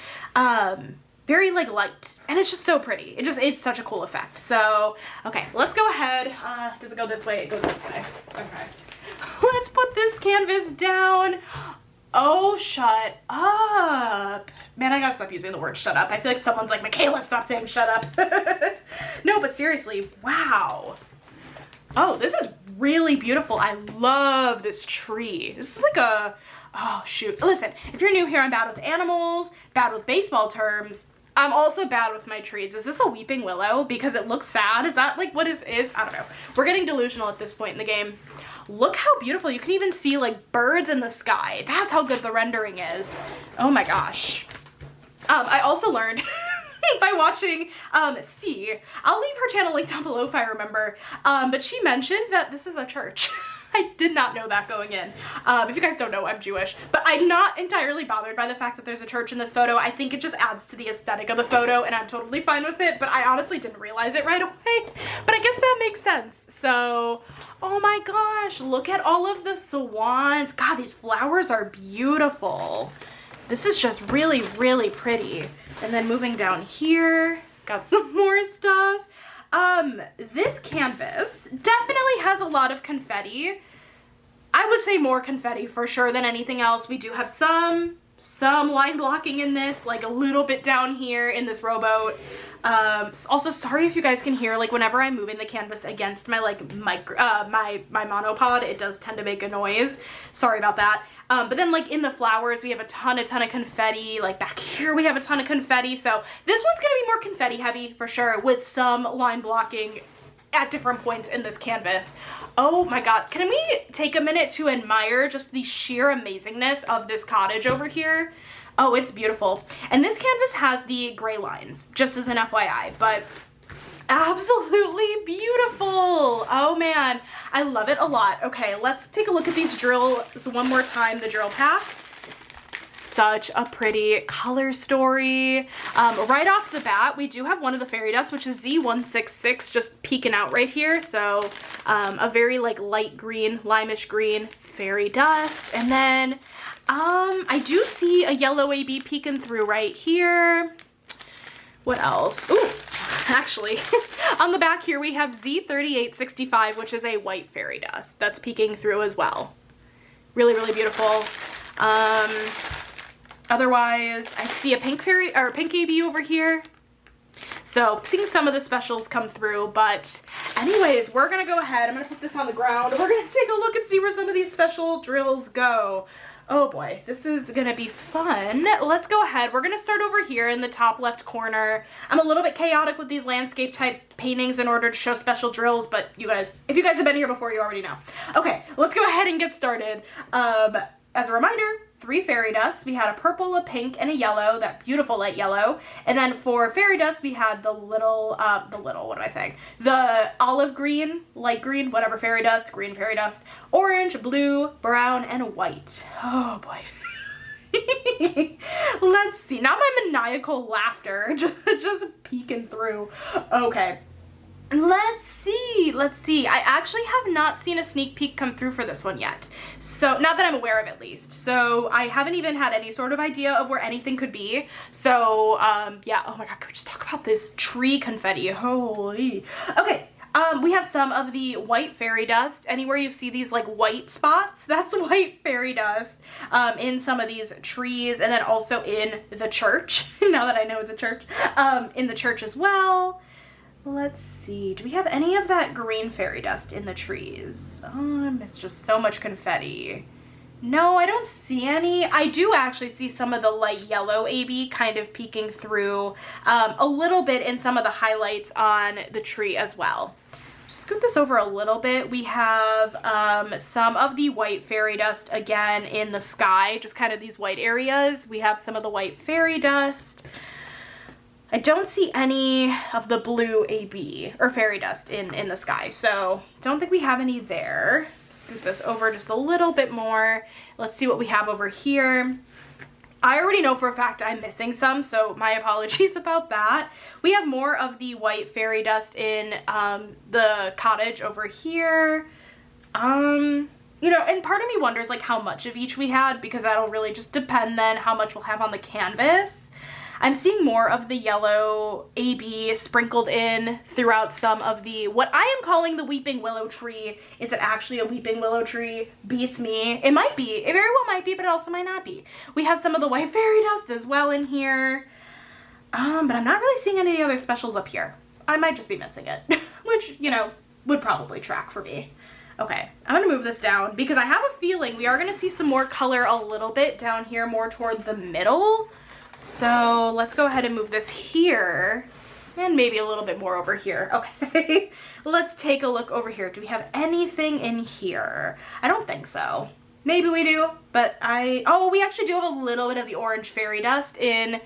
Very like light, and it's just so pretty. It's such a cool effect. So, okay, let's go ahead. Does it go this way? It goes this way. Okay. Let's put this canvas down. Oh, shut up. Man, I gotta stop using the word shut up. I feel like someone's like, Michaela, stop saying shut up. No, but seriously, wow. Oh, this is really beautiful. I love this tree. This is like a, oh shoot. Listen, if you're new here, I'm bad with animals, bad with baseball terms. I'm also bad with my trees. Is this a weeping willow? Because it looks sad. Is that like what is? I don't know. We're getting delusional at this point in the game. Look how beautiful. You can even see like birds in the sky. That's how good the rendering is. Oh my gosh. I also learned by watching C. I'll leave her channel link down below if I remember. But she mentioned that this is a church. I did not know that going in. If you guys don't know, I'm Jewish, but I'm not entirely bothered by the fact that there's a church in this photo. I think it just adds to the aesthetic of the photo, and I'm totally fine with it, but I honestly didn't realize it right away. But I guess that makes sense. So, oh my gosh, look at all of the swans. God, these flowers are beautiful. This is just really, really pretty. And then moving down here, got some more stuff. This canvas definitely has a lot of confetti. I would say more confetti for sure than anything else. We do have some line blocking in this, like a little bit down here in this rowboat. Also, sorry if you guys can hear, like whenever I'm moving the canvas against my like my monopod, it does tend to make a noise. Sorry about that. But then like in the flowers, we have a ton of confetti. Like back here, we have a ton of confetti. So this one's gonna be more confetti heavy for sure, with some line blocking at different points in this canvas. Oh my God, can we take a minute to admire just the sheer amazingness of this cottage over here? Oh, it's beautiful. And this canvas has the gray lines, just as an FYI, but absolutely beautiful. Oh man, I love it a lot. Okay, let's take a look at these drills one more time, the drill pack. Such a pretty color story. Right off the bat, we do have one of the fairy dust, which is Z166, just peeking out right here. So a very like light green, limeish green fairy dust. And then I do see a yellow AB peeking through right here. What else? Ooh, actually, on the back here we have Z3865, which is a white fairy dust that's peeking through as well. Really, really beautiful. Otherwise, I see a pink fairy or pink AB over here. So seeing some of the specials come through, but anyways, we're gonna go ahead. I'm gonna put this on the ground. We're gonna take a look and see where some of these special drills go. Oh boy, this is gonna be fun. Let's go ahead. We're gonna start over here in the top left corner. I'm a little bit chaotic with these landscape type paintings in order to show special drills, but you guys, if you guys have been here before, you already know. Okay, let's go ahead and get started. As a reminder, 3 fairy dusts. We had a purple, a pink, and a yellow, that beautiful light yellow. And then for fairy dust, we had the olive green, light green, whatever fairy dust, green fairy dust, orange, blue, brown, and white. Oh boy. Let's see. Not my maniacal laughter, just peeking through. Okay. Let's see. I actually have not seen a sneak peek come through for this one yet. So, not that I'm aware of at least. So, I haven't even had any sort of idea of where anything could be. So, yeah. Oh my God, can we just talk about this tree confetti? Holy. Okay. We have some of the white fairy dust. Anywhere you see these like white spots, that's white fairy dust in some of these trees, and then also in the church, now that I know it's a church, in the church as well. Let's see, do we have any of that green fairy dust in the trees? It's just so much confetti. No, I don't see any. I do actually see some of the light yellow AB kind of peeking through a little bit in some of the highlights on the tree as well. Just scoot this over a little bit. We have some of the white fairy dust again in the sky, just kind of these white areas. We have some of the white fairy dust. I don't see any of the blue AB or fairy dust in the sky, so don't think we have any there. Scoot this over just a little bit more. Let's see what we have over here. I already know for a fact I'm missing some, so my apologies about that. We have more of the white fairy dust in the cottage over here. You know, and part of me wonders like how much of each we had, because that'll really just depend then how much we'll have on the canvas. I'm seeing more of the yellow AB sprinkled in throughout some of the, what I am calling the weeping willow tree. Is it actually a weeping willow tree? Beats me. It might be. It very well might be, but it also might not be. We have some of the white fairy dust as well in here. But I'm not really seeing any other specials up here. I might just be missing it, which, you know, would probably track for me. Okay, I'm gonna move this down because I have a feeling we are gonna see some more color a little bit down here, more toward the middle. So let's go ahead and move this here and maybe a little bit more over here. Okay, let's take a look over here. Do we have anything in here? I don't think so. Maybe we do, but oh, we actually do have a little bit of the orange fairy dust in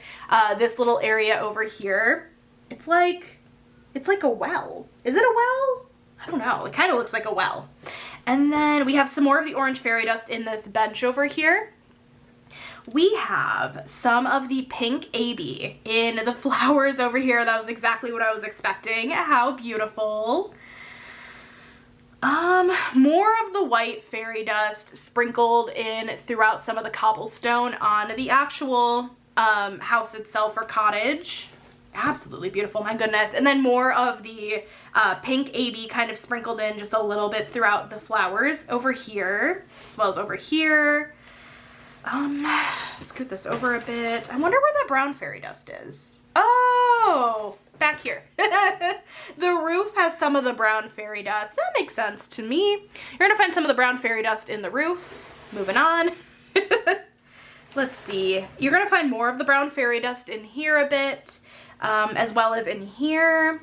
this little area over here. It's like a well. Is it a well? I don't know. It kind of looks like a well. And then we have some more of the orange fairy dust in this bench over here. We have some of the pink AB in the flowers over here. That was exactly what I was expecting. How beautiful. More of the white fairy dust sprinkled in throughout some of the cobblestone on the actual house itself or cottage. Absolutely beautiful, my goodness. And then more of the pink AB kind of sprinkled in just a little bit throughout the flowers over here, as well as over here. Scoot this over a bit. I wonder where that brown fairy dust is. Oh, back here. The roof has some of the brown fairy dust. That makes sense to me. You're gonna find some of the brown fairy dust in the roof. Moving on. Let's see. You're gonna find more of the brown fairy dust in here a bit, as well as in here.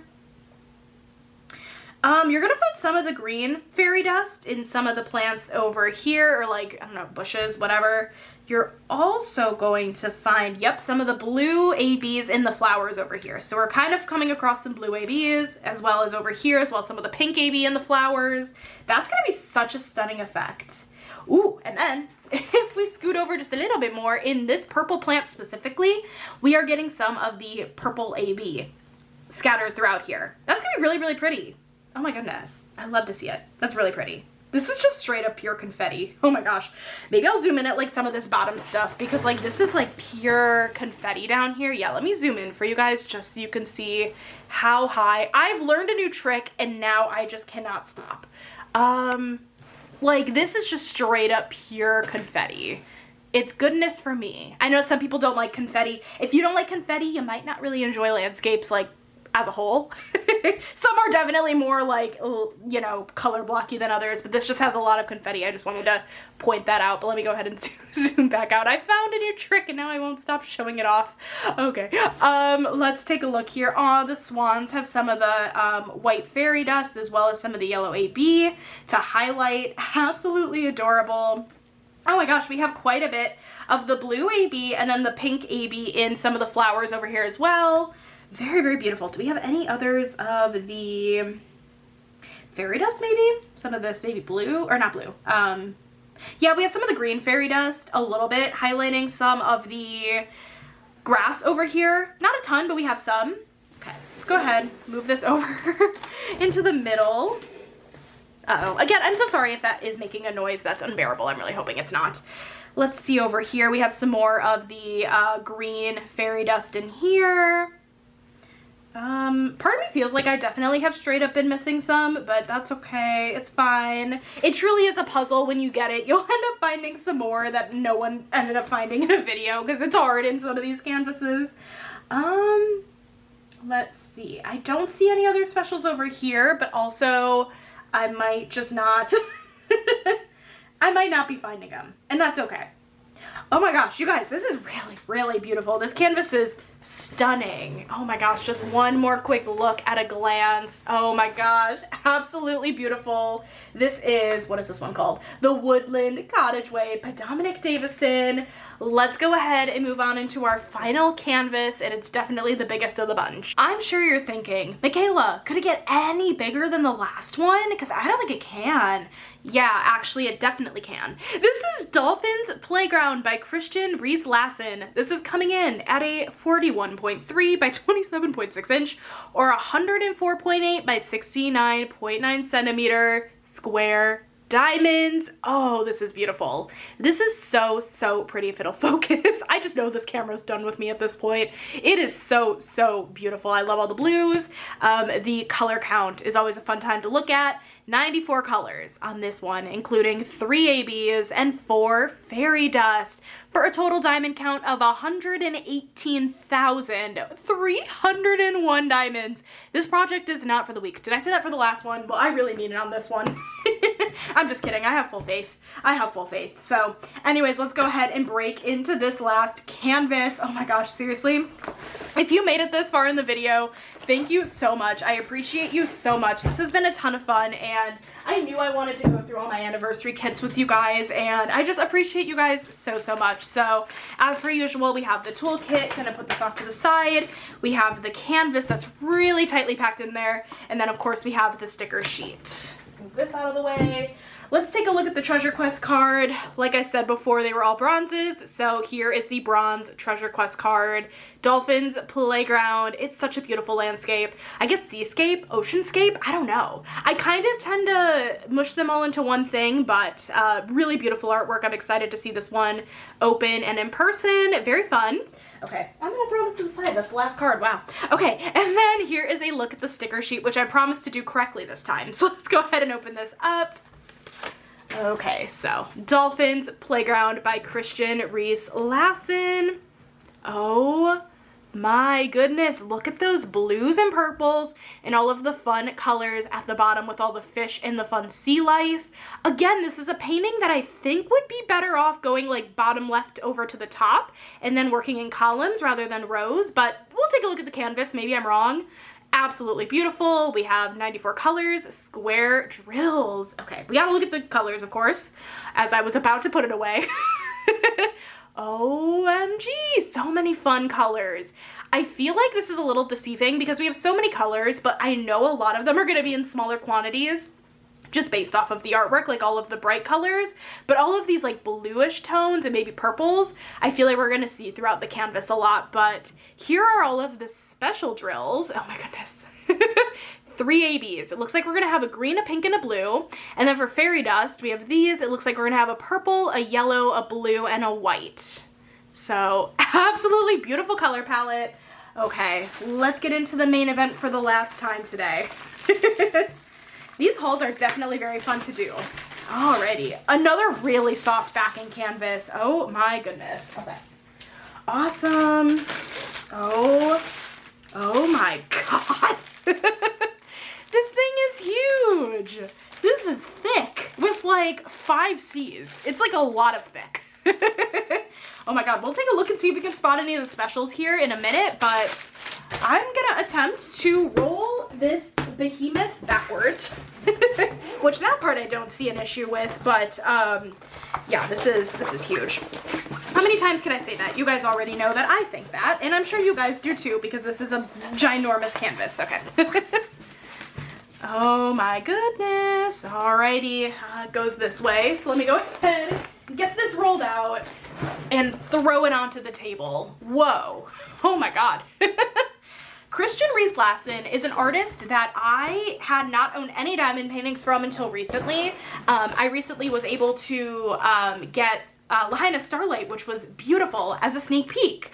You're gonna find some of the green fairy dust in some of the plants over here, or like, I don't know, bushes, whatever. You're also going to find, yep, some of the blue ABs in the flowers over here. So we're kind of coming across some blue ABs, as well as over here, as well as some of the pink AB in the flowers. That's gonna be such a stunning effect. Ooh, and then if we scoot over just a little bit more, in this purple plant specifically, we are getting some of the purple AB scattered throughout here. That's gonna be really, really pretty. Oh my goodness, I love to see it. That's really pretty. This is just straight up pure confetti. Oh my gosh. Maybe I'll zoom in at like some of this bottom stuff because like this is like pure confetti down here. Yeah, let me zoom in for you guys just so you can see how high. I've learned a new trick and now I just cannot stop. Like this is just straight up pure confetti. It's goodness for me. I know some people don't like confetti. If you don't like confetti, you might not really enjoy landscapes like as a whole. Some are definitely more like, you know, color blocky than others, but this just has a lot of confetti. I just wanted to point that out, but let me go ahead and zoom back out. I found a new trick and now I won't stop showing it off. Okay, let's take a look here. Oh, the swans have some of the white fairy dust as well as some of the yellow AB to highlight. Absolutely adorable. Oh my gosh, we have quite a bit of the blue AB and then the pink AB in some of the flowers over here as well. Very, very beautiful. Do we have any others of the fairy dust maybe? Some of this maybe blue, or not blue. Yeah, we have some of the green fairy dust, a little bit, highlighting some of the grass over here. Not a ton, but we have some. Okay, let's go ahead, move this over into the middle. Uh-oh, again, I'm so sorry if that is making a noise that's unbearable. I'm really hoping it's not. Let's see over here. We have some more of the green fairy dust in here. Part of me feels like I definitely have straight up been missing some, but that's okay. It's fine. It truly is a puzzle when you get it. You'll end up finding some more that no one ended up finding in a video because it's hard in some of these canvases. let's see. I don't see any other specials over here, but also I might just not, I might not be finding them, and that's okay. Oh my gosh, you guys, this is really, really beautiful. This canvas is stunning. Oh my gosh, just one more quick look at a glance. Oh my gosh, absolutely beautiful. This is, what is this one called? The Woodland Cottage Way by Dominic Davison. Let's go ahead and move on into our final canvas, and it's definitely the biggest of the bunch. I'm sure you're thinking, Michaela, could it get any bigger than the last one? Because I don't think it can. Yeah, actually it definitely can. This is Dolphin's Playground by Christian Reese Lassen. This is coming in at a 41.3 by 27.6 inch or 104.8 by 69.9 centimeter square diamonds. Oh, this is beautiful. This is so, so pretty if it'll focus. I just know this camera's done with me at this point. It is so, so beautiful. I love all the blues. The color count is always a fun time to look at. 94 colors on this one, including 3 ABs and 4 fairy dust, for a total diamond count of 118,301 diamonds. This project is not for the weak. Did I say that for the last one? Well, I really mean it on this one. I'm just kidding. I have full faith. I have full faith. So anyways, let's go ahead and break into this last canvas. Oh my gosh, seriously. If you made it this far in the video, thank you so much. I appreciate you so much. This has been a ton of fun, and I knew I wanted to go through all my anniversary kits with you guys, and I just appreciate you guys so, so much. So as per usual, we have the toolkit. Gonna put this off to the side. We have the canvas that's really tightly packed in there, and then of course we have the sticker sheet. Move this out of the way. Let's take a look at the Treasure Quest card. Like I said before, they were all bronzes, so here is the bronze Treasure Quest card. Dolphin's Playground. It's such a beautiful landscape. I guess seascape, oceanscape, I don't know. I kind of tend to mush them all into one thing, but really beautiful artwork. I'm excited to see this one open and in person. Very fun. Okay, I'm gonna throw this to the side. That's the last card. Wow. Okay, and then here is a look at the sticker sheet, which I promised to do correctly this time. So let's go ahead and open this up. Okay, so Dolphin's Playground by Christian Reese Lassen. Oh my goodness, look at those blues and purples and all of the fun colors at the bottom with all the fish and the fun sea life. Again, this is a painting that I think would be better off going like bottom left over to the top and then working in columns rather than rows, but we'll take a look at the canvas. Maybe I'm wrong. Absolutely beautiful. We have 94 colors, square drills. Okay, we gotta look at the colors, of course, as I was about to put it away. OMG, so many fun colors. I feel like this is a little deceiving because we have so many colors, but I know a lot of them are gonna be in smaller quantities just based off of the artwork, like all of the bright colors, but all of these like bluish tones and maybe purples, I feel like we're gonna see throughout the canvas a lot. But here are all of the special drills. Oh my goodness. 3 ABs. It looks like we're gonna have a green, a pink, and a blue. And then for fairy dust, we have these. It looks like we're gonna have a purple, a yellow, a blue, and a white. So absolutely beautiful color palette. Okay, let's get into the main event for the last time today. These hauls are definitely very fun to do. Alrighty, another really soft backing canvas. Oh my goodness. Okay. Awesome. Oh my god. This thing is huge. This is thick with like 5 C's. It's like a lot of thick. Oh my god, we'll take a look and see if we can spot any of the specials here in a minute, but I'm gonna attempt to roll this behemoth backwards, which that part I don't see an issue with, but yeah, this is huge. How many times can I say that? You guys already know that I think that, and I'm sure you guys do too, because this is a ginormous canvas. Okay. Oh my goodness. Alrighty, it goes this way, so let me go ahead and get this rolled out and throw it onto the table. Whoa. Oh my god. Christian Reese Lassen is an artist that I had not owned any diamond paintings from until recently. I recently was able to get Lahaina Starlight, which was beautiful, as a sneak peek.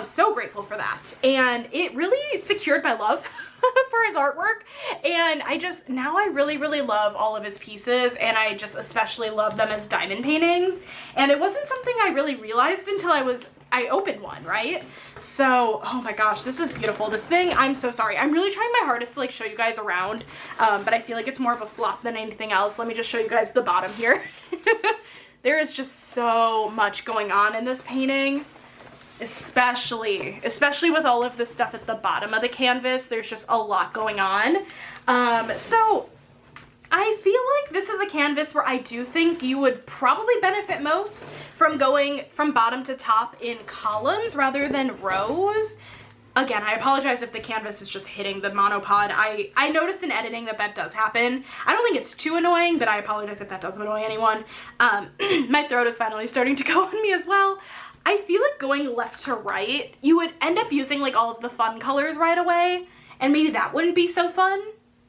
So grateful for that. And it really secured my love for his artwork, and now I really, really love all of his pieces, and I just especially love them as diamond paintings. And it wasn't something I really realized until I was I opened one, right? So, oh my gosh, this is beautiful. This thing, I'm so sorry. I'm really trying my hardest to like show you guys around, but I feel like it's more of a flop than anything else. Let me just show you guys the bottom here. There is just so much going on in this painting, especially with all of this stuff at the bottom of the canvas. There's just a lot going on. So I feel like this is a canvas where I do think you would probably benefit most from going from bottom to top in columns rather than rows. Again, I apologize if the canvas is just hitting the monopod. I noticed in editing that does happen. I don't think it's too annoying, but I apologize if that doesn't annoy anyone. My throat is finally starting to go on me as well. I feel like going left to right, you would end up using like all of the fun colors right away, and maybe that wouldn't be so fun.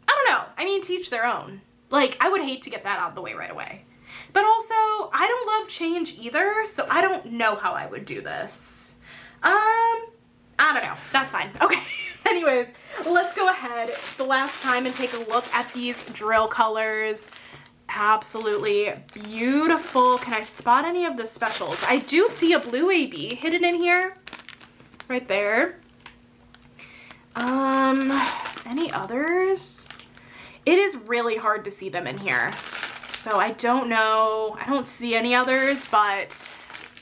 I don't know. I mean, to each their own. Like, I would hate to get that out of the way right away. But also, I don't love change either, so I don't know how I would do this. I don't know. That's fine. Okay. Anyways, let's go ahead the last time and take a look at these drill colors. Absolutely beautiful. Can I spot any of the specials? I do see a blue AB hidden in here. Right there. Any others? It is really hard to see them in here. So I don't know. I don't see any others, but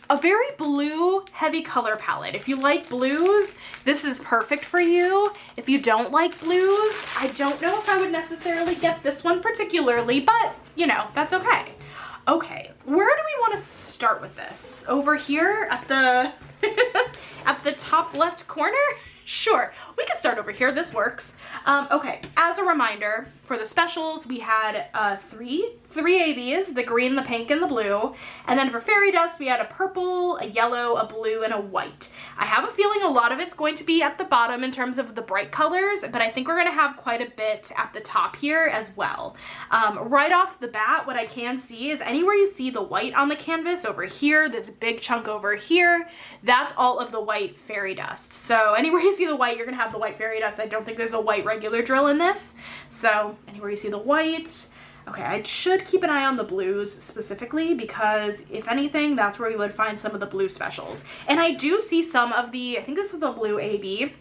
a very blue heavy color palette. If you like blues, this is perfect for you. If you don't like blues, I don't know if I would necessarily get this one particularly, but you know, that's okay. Okay, where do we want to start with this? Over here at the at the top left corner? Sure, we can start over here. This works. Okay, as a reminder, for the specials, we had three ABs, the green, the pink, and the blue. And then for fairy dust, we had a purple, a yellow, a blue, and a white. I have a feeling a lot of it's going to be at the bottom in terms of the bright colors, but I think we're going to have quite a bit at the top here as well. Right off the bat, what I can see is anywhere you see the white on the canvas over here, this big chunk over here, that's all of the white fairy dust. So anywhere you see the white, you're going to have the white fairy dust. I don't think there's a white regular drill in this. So anywhere you see the white. Okay, I should keep an eye on the blues specifically because if anything, that's where we would find some of the blue specials. And I do see some of the, I think this is the blue AB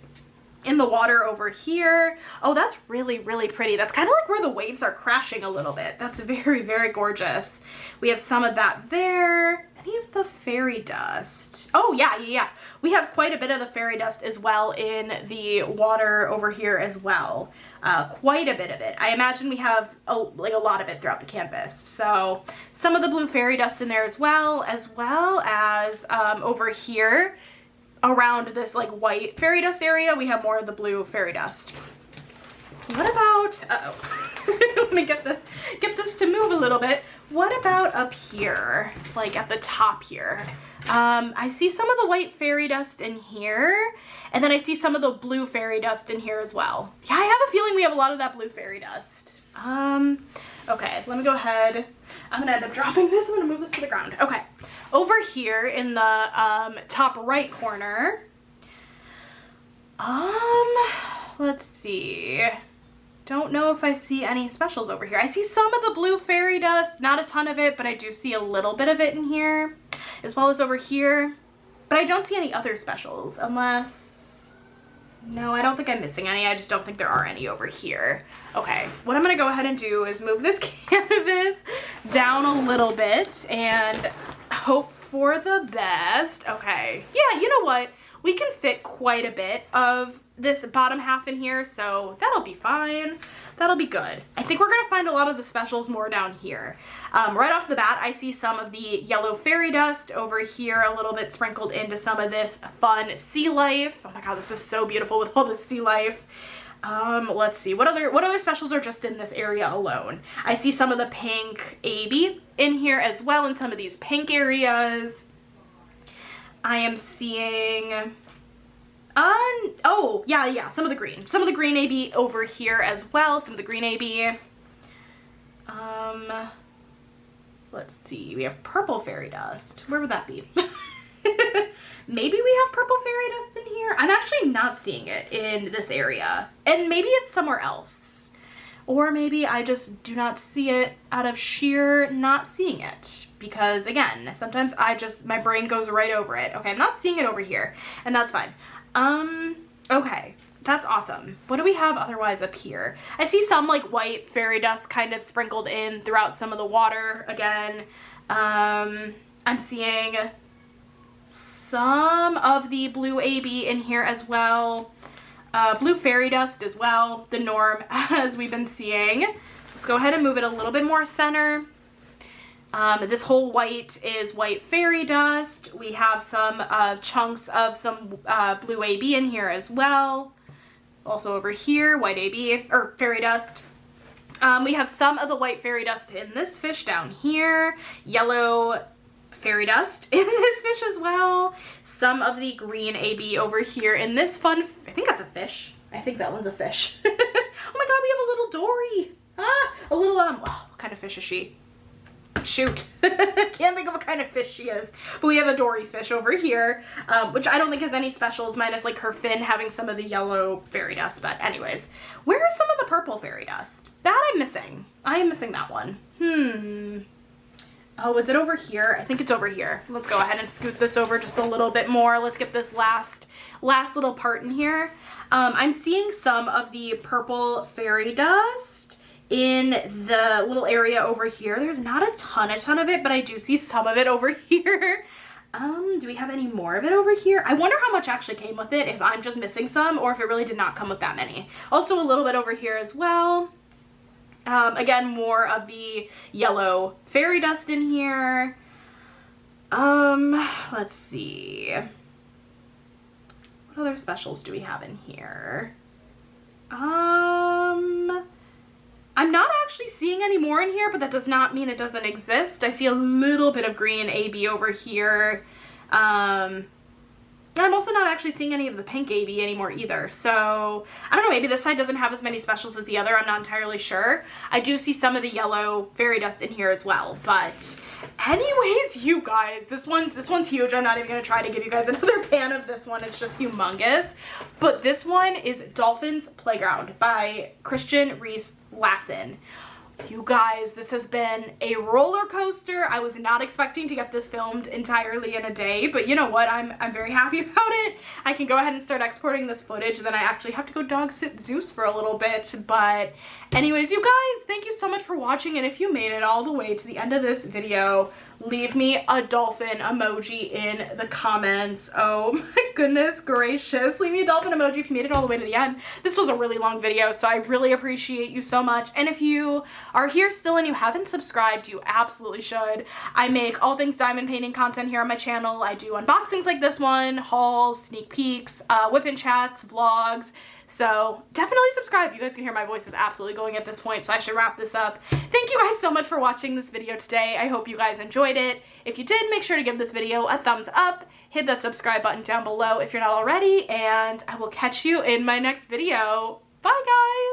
in the water over here. Oh, that's really, really pretty. That's kind of like where the waves are crashing a little bit. That's very, very gorgeous. We have some of that there. Any of the fairy dust? Oh, yeah. We have quite a bit of the fairy dust as well in the water over here as well. Quite a bit of it. I imagine we have a lot of it throughout the canvas. So some of the blue fairy dust in there as well as over here around this like white fairy dust area, we have more of the blue fairy dust. What about, let me get this to move a little bit. What about up here, like at the top here? I see some of the white fairy dust in here, and then I see some of the blue fairy dust in here as well. Yeah, I have a feeling we have a lot of that blue fairy dust. Okay, let me go ahead. I'm gonna end up dropping this. I'm gonna move this to the ground. Okay, over here in the top right corner, let's see. Don't know if I see any specials over here. I see some of the blue fairy dust, not a ton of it, but I do see a little bit of it in here, as well as over here. But I don't see any other specials, unless, no, I don't think I'm missing any. I just don't think there are any over here. Okay, what I'm gonna go ahead and do is move this canvas down a little bit and hope for the best. Okay, yeah, you know what? We can fit quite a bit of this bottom half in here, so that'll be fine. That'll be good. I think we're gonna find a lot of the specials more down here. Right off the bat, I see some of the yellow fairy dust over here, a little bit sprinkled into some of this fun sea life. Oh my god, this is so beautiful with all this sea life. Let's see, what other specials are just in this area alone? I see some of the pink AB in here as well in some of these pink areas. I am seeing, oh, yeah, some of the green AB over here as well, some of the green AB. Let's see, we have purple fairy dust. Where would that be? Maybe we have purple fairy dust in here. I'm actually not seeing it in this area, and maybe it's somewhere else. or maybe I just do not see it out of sheer not seeing it. Because again, sometimes my brain goes right over it. Okay, I'm not seeing it over here, and that's fine. Okay, that's awesome. What do we have otherwise up here? I see some like white fairy dust kind of sprinkled in throughout some of the water again. I'm seeing some of the blue AB in here as well. Blue fairy dust as well, the norm as we've been seeing. Let's go ahead and move it a little bit more center. This whole white is white fairy dust. We have some chunks of some blue AB in here as well. Also over here, white AB, or fairy dust. We have some of the white fairy dust in this fish down here. Yellow fairy dust in this fish as well. Some of the green AB over here in this fun, I think that's a fish. I think that one's a fish. Oh my god, we have a little dory. A little, oh, what kind of fish is she? Shoot. Can't think of what kind of fish she is. But we have a dory fish over here, which I don't think has any specials, minus like her fin having some of the yellow fairy dust. But anyways, where is some of the purple fairy dust? That I'm missing. I am missing that one. Oh, is it over here? I think it's over here. Let's go ahead and scoot this over just a little bit more. Let's get this last little part in here. I'm seeing some of the purple fairy dust in the little area over here. There's not a ton of it, but I do see some of it over here. Do we have any more of it over here? I wonder how much actually came with it, if I'm just missing some or if it really did not come with that many. Also a little bit over here as well. Again, more of the yellow fairy dust in here. Let's see. What other specials do we have in here? I'm not actually seeing any more in here, but that does not mean it doesn't exist. I see a little bit of green AB over here. I'm also not actually seeing any of the pink AB anymore either. So I don't know, maybe this side doesn't have as many specials as the other. I'm not entirely sure. I do see some of the yellow fairy dust in here as well. But anyways, you guys, this one's huge. I'm not even gonna try to give you guys another pan of this one. It's just humongous. But this one is Dolphin's Playground by Christian Reese Lasson. You guys, this has been a roller coaster. I was not expecting to get this filmed entirely in a day, but you know what? I'm very happy about it. I can go ahead and start exporting this footage, and then I actually have to go dog sit Zeus for a little bit. But anyways, you guys, thank you so much for watching, and if you made it all the way to the end of this video, leave me a dolphin emoji in the comments. Oh my goodness gracious. Leave me a dolphin emoji if you made it all the way to the end. This was a really long video, so I really appreciate you so much. And if you are here still and you haven't subscribed, you absolutely should. I make all things diamond painting content here on my channel. I do unboxings like this one, hauls, sneak peeks, whip-in chats, vlogs. So definitely subscribe. You guys can hear my voice is absolutely going at this point, so I should wrap this up. Thank you guys so much for watching this video today. I hope you guys enjoyed it. If you did, make sure to give this video a thumbs up. Hit that subscribe button down below if you're not already, and I will catch you in my next video. Bye, guys!